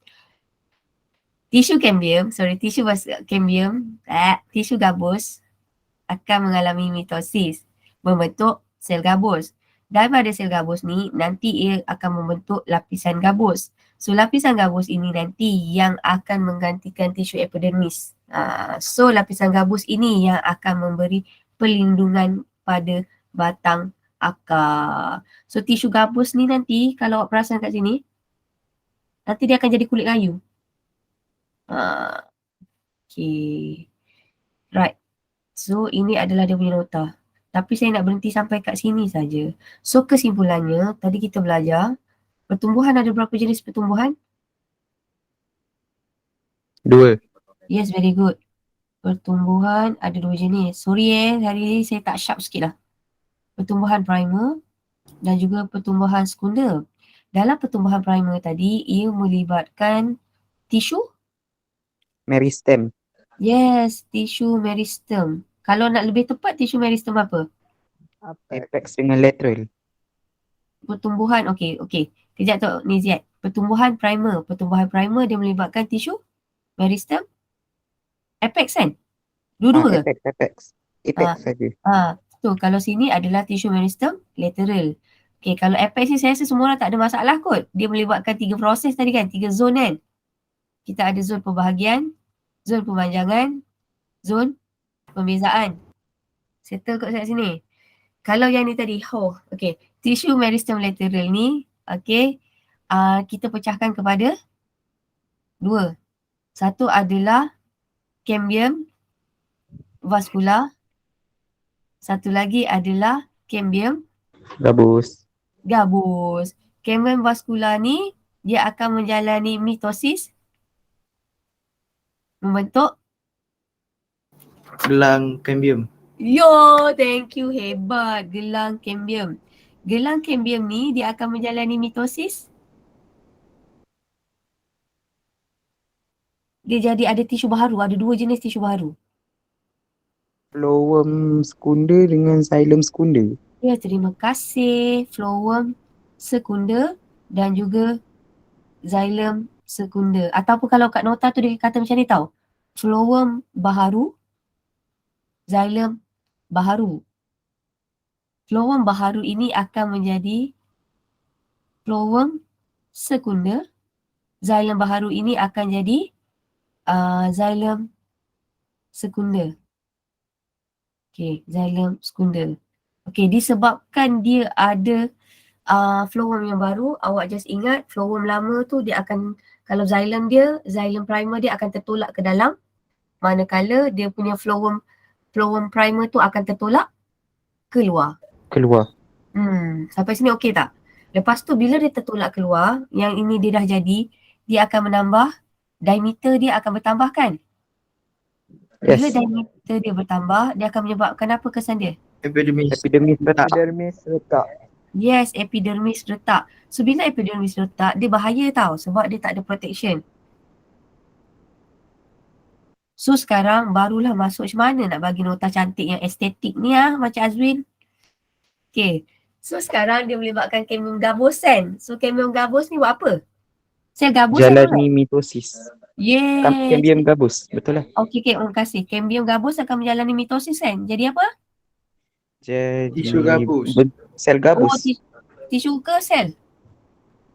Tisu gabus akan mengalami mitosis, membentuk sel gabus. Daripada sel gabus ni nanti ia akan membentuk lapisan gabus. So lapisan gabus ini nanti yang akan menggantikan tisu epidermis. So lapisan gabus ini yang akan memberi perlindungan pada batang akar. So tisu gabus ni nanti kalau awak perasan kat sini, nanti dia akan jadi kulit kayu. Okay. Right. So ini adalah dia punya nota. Tapi saya nak berhenti sampai kat sini saja. So kesimpulannya, tadi kita belajar pertumbuhan ada berapa jenis pertumbuhan? 2. Yes, very good. Pertumbuhan ada 2 jenis. Sorry hari ni saya tak sharp sikit lah. Pertumbuhan primer dan juga pertumbuhan sekunder. Dalam pertumbuhan primer tadi, ia melibatkan tisu. Meristem. Yes, tisu meristem. Kalau nak lebih tepat, tisu meristem apa? Apex dengan lateral. Pertumbuhan, okey. Kejap tu, Niziat. Pertumbuhan primer dia melibatkan tisu meristem. Apex kan? Dua-dua ke? Apex saja. Tu kalau sini adalah tisu meristem lateral. Okay, kalau apex ni saya rasa semua orang tak ada masalah kot. Dia melibatkan 3 proses tadi kan, 3 zon kan. Kita ada zon pembahagian, zon pemanjangan, zon pembezaan. Settle kot kat sini. Kalau yang ni tadi, okay. Tisu meristem lateral ni, okay, kita pecahkan kepada 2. Satu adalah kambium vaskular. Satu lagi adalah kambium Gabus. Kambium vaskular ni dia akan menjalani mitosis, membentuk Gelang kambium. Yo, thank you, hebat. Gelang kambium. Gelang kambium ni dia akan menjalani mitosis. Dia jadi ada tisu baharu, ada 2 jenis tisu baharu. Phloem sekunder dengan xylem sekunder. Ya, terima kasih. Phloem sekunder dan juga xylem sekunder. Ataupun kalau kat nota tu dia kata macam ni tau. Phloem baharu, xylem baharu. Phloem baharu ini akan menjadi phloem sekunder. Xylem baharu ini akan jadi xylem sekunder. Okay, xylem sekunder. Okay, disebabkan dia ada phloem yang baru, awak just ingat phloem lama tu dia akan, kalau xylem primer dia akan tertolak ke dalam, manakala dia punya phloem primer tu akan tertolak keluar. Sampai sini okey tak? Lepas tu bila dia tertolak keluar, yang ini dia dah jadi, dia akan menambah, diameter dia akan bertambah kan? Bila Yes. diameter dia bertambah, dia akan menyebabkan apa kesan dia? Epidermis. Epidermis retak. Yes, epidermis retak. So bila epidermis retak, dia bahaya tau sebab dia tak ada protection. So sekarang barulah masuk macam mana nak bagi nota cantik yang estetik ni macam Azwin. Okay. So sekarang dia melibatkan kambium gabus kan. So kambium gabus ni buat apa? Sel gabus Jalani mitosis. Yes. Kambium gabus, betul lah. Okay, terima kasih. Kambium gabus akan menjalani mitosis kan. Jadi apa? Jadi Tisu gabus. Sel gabus. Tisu ke sel?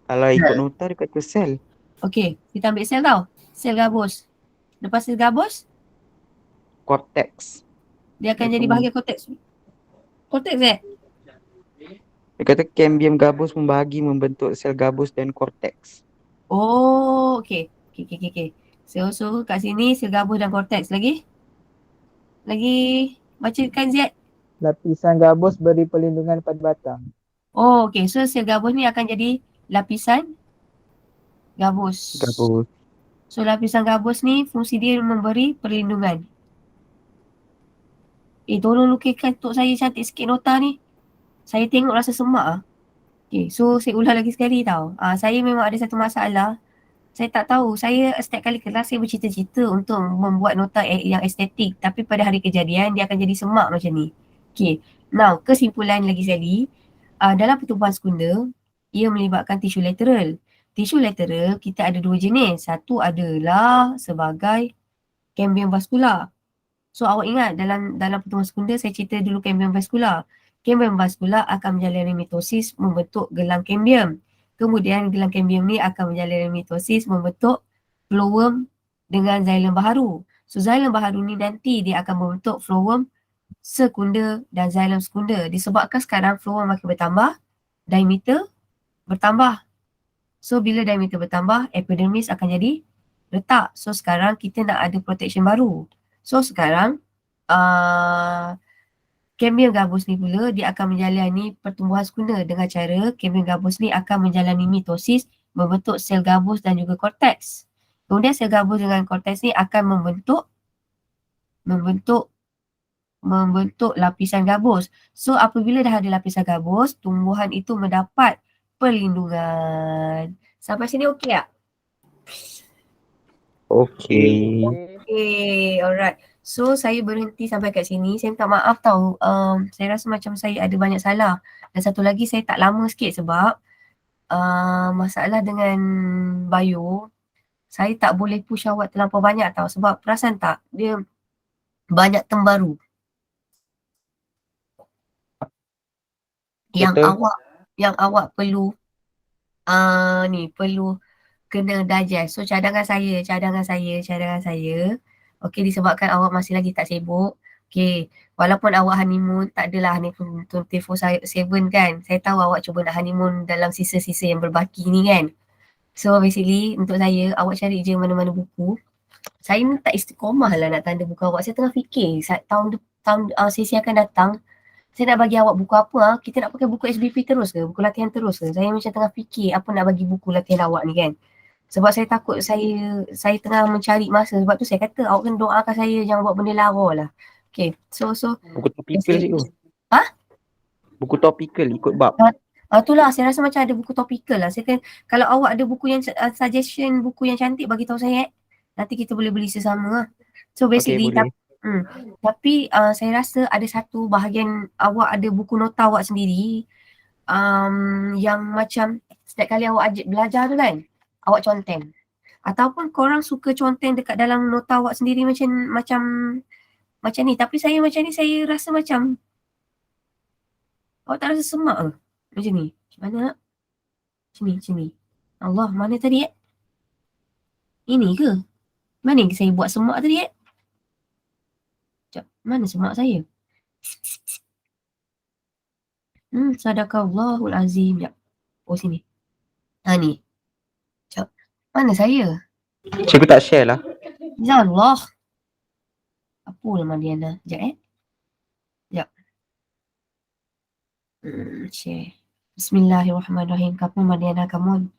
Kalau ikut nota dia kata sel. Okay, kita ambil sel tau. Sel gabus. Lepas sel gabus, Cortex. dia akan jadi bahagian korteks. Korteks Dia kata kambium gabus membahagi membentuk sel gabus dan korteks. Oh, okay. So kat sini sel gabus dan korteks. Lagi bacakan Ziad. Lapisan gabus beri perlindungan pada batang. Oh, okay. So sel gabus ni akan jadi lapisan gabus. Gabus. So lapisan gabus ni fungsi dia memberi perlindungan. Tolong lukiskan untuk saya cantik sikit nota ni. Saya tengok rasa semak ah. Okay, so saya ulang lagi sekali tau. Saya memang ada satu masalah. Saya tak tahu. Saya setiap kali kelas saya bercita-cita untuk membuat nota yang estetik. Tapi pada hari kejadian dia akan jadi semak macam ni. Okay. Now, kesimpulan lagi sekali. Dalam pertumbuhan sekunda, ia melibatkan tisu lateral. Tisu lateral kita ada dua jenis. Satu adalah sebagai cambium vascular. So awak ingat dalam pertumbuhan sekunda saya cerita dulu cambium vascular. Cambium vascular akan menjalani mitosis membentuk gelang cambium. Kemudian gelang cambium ni akan menjalani mitosis membentuk phloem dengan xylem baharu. So xylem baharu ni nanti dia akan membentuk phloem sekunda dan xylem sekunda. Disebabkan sekarang phloem makin bertambah, diameter bertambah. So bila diameter bertambah, epidermis akan jadi retak. So sekarang kita nak ada protection baru. So sekarang cambium gabus ni pula dia akan menjalani pertumbuhan sekunda dengan cara cambium gabus ni akan menjalani mitosis membentuk sel gabus dan juga korteks. Kemudian sel gabus dengan korteks ni akan membentuk lapisan gabus. So apabila dah ada lapisan gabus, tumbuhan itu mendapat perlindungan. Sampai sini okey tak? Okay. Okay, alright. So saya berhenti sampai kat sini. Saya minta maaf tau. Saya rasa macam saya ada banyak salah. Dan satu lagi saya tak lama sikit sebab masalah dengan bio. Saya tak boleh push awak terlampau banyak tau. Sebab perasan tak? Dia banyak term baru. Yang awak perlu perlu kena digest. So cadangan saya. Okay, disebabkan awak masih lagi tak sibuk. Okay, walaupun awak honeymoon, tak adalah honeymoon 24/7 kan. Saya tahu awak cuba nak honeymoon dalam sisa-sisa yang berbaki ni kan. So basically untuk saya, awak cari je mana-mana buku. Saya ni tak istiqomah lah nak tanda buku awak. Saya tengah fikir tahun sesi akan datang, saya nak bagi awak buku apa. Kita nak pakai buku SBP terus ke? Buku latihan terus ke? Saya macam tengah fikir apa nak bagi buku latihan awak ni kan. Sebab saya takut saya tengah mencari masa. Sebab tu saya kata awak kena doakan saya jangan buat benda lara lah. Okay, so Buku topikal je tu. Ha? Buku topikal ikut bab. Itulah saya rasa macam ada buku topikal lah. Saya kan, kalau awak ada buku yang suggestion buku yang cantik bagi tahu saya. Nanti kita boleh beli sesama lah. So basically Okay, tapi saya rasa ada satu bahagian awak ada buku nota awak sendiri yang macam setiap kali awak belajar tu kan, awak conteng. Ataupun korang suka conteng dekat dalam nota awak sendiri macam ni. Tapi saya macam ni, saya rasa macam awak tak rasa semak ke? Macam ni. Macam mana nak? Macam ni. Allah, mana tadi Ini ke? Mana yang saya buat semak tadi Sekejap, mana semak saya? Sadaqallahul azim. Sekejap. Oh, sini. Ni. Sekejap. Mana saya? Cikgu tak share lah. Ya Allah. Apa nama Diana? Sekejap Sekejap. Share. Bismillahirrahmanirrahim. Kamu Mariana, come on.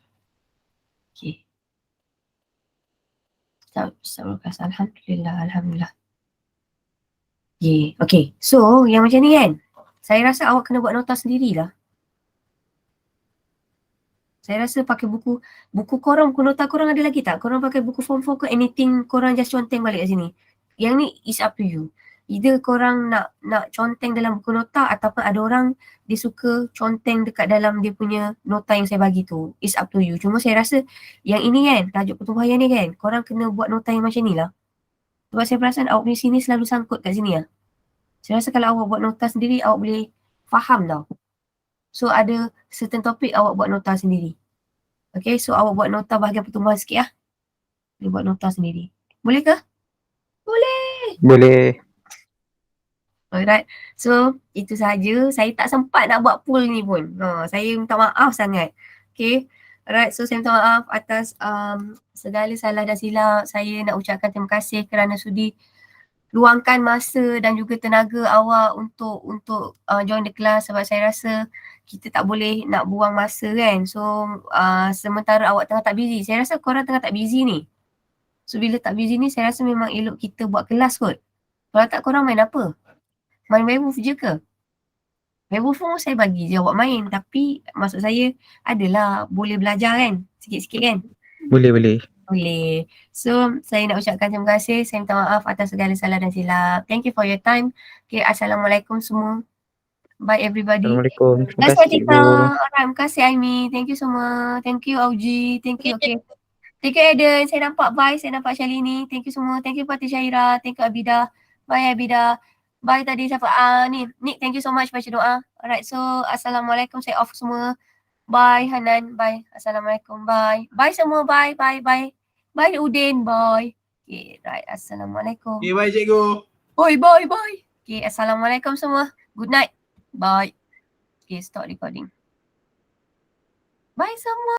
Okay. Alhamdulillah. Okay. So, yang macam ni kan, saya rasa awak kena buat nota sendirilah. Saya rasa pakai buku korang, buku nota korang ada lagi tak? Korang pakai buku form 4 ke anything, korang just conteng balik kat sini. Yang ni is up to you. Either korang nak conteng dalam buku nota ataupun ada orang dia suka conteng dekat dalam dia punya nota yang saya bagi tu. It's up to you. Cuma saya rasa yang ini kan, tajuk pertumbuhan ni kan, korang kena buat nota yang macam ni lah. Sebab saya perasan awak punya sini selalu sangkut kat sini lah. Saya rasa kalau awak buat nota sendiri, awak boleh faham tau. So ada certain topik awak buat nota sendiri. Okay, so awak buat nota bahagian pertumbuhan sikit lah. Boleh buat nota sendiri. Boleh ke? Boleh. Alright, so itu sahaja. Saya tak sempat nak buat poll ni pun. Saya minta maaf sangat. Okay, alright, so saya minta maaf atas segala salah dan silap. Saya nak ucapkan terima kasih kerana sudi luangkan masa dan juga tenaga awak untuk join the class, sebab saya rasa kita tak boleh nak buang masa kan. So sementara awak tengah tak busy, saya rasa korang tengah tak busy ni. So bila tak busy ni saya rasa memang elok kita buat kelas kot. Kalau tak korang main apa? Main werewolf je ke? Werewolf pun saya bagi je awak main, tapi maksud saya adalah boleh belajar kan, sikit-sikit kan. Boleh, boleh. Boleh. So, saya nak ucapkan terima kasih. Saya minta maaf atas segala salah dan silap. Thank you for your time. Okay, Assalamualaikum semua. Bye everybody. Assalamualaikum. Terima Terima kasih kasih cikgu. Alright, terima kasih Aimi. Thank you semua. Thank you Auji. Thank you. Okay. Thank you Eden. Saya nampak bye. Saya nampak Shalini. Thank you semua. Thank you Fatih Syaira. Thank you Abida. Bye Abida. Bye tadi siapa? Ni, Nick, thank you so much baca doa. Alright, so Assalamualaikum. Saya off semua. Bye Hanan. Bye. Assalamualaikum. Bye. Bye semua. Bye. Bye. Bye. Bye Udin. Bye. Okay, right. Assalamualaikum. Okay, bye cikgu. Bye. Bye. Bye. Okay, Assalamualaikum semua. Good night. Bye. Okay, stop recording. Bye semua.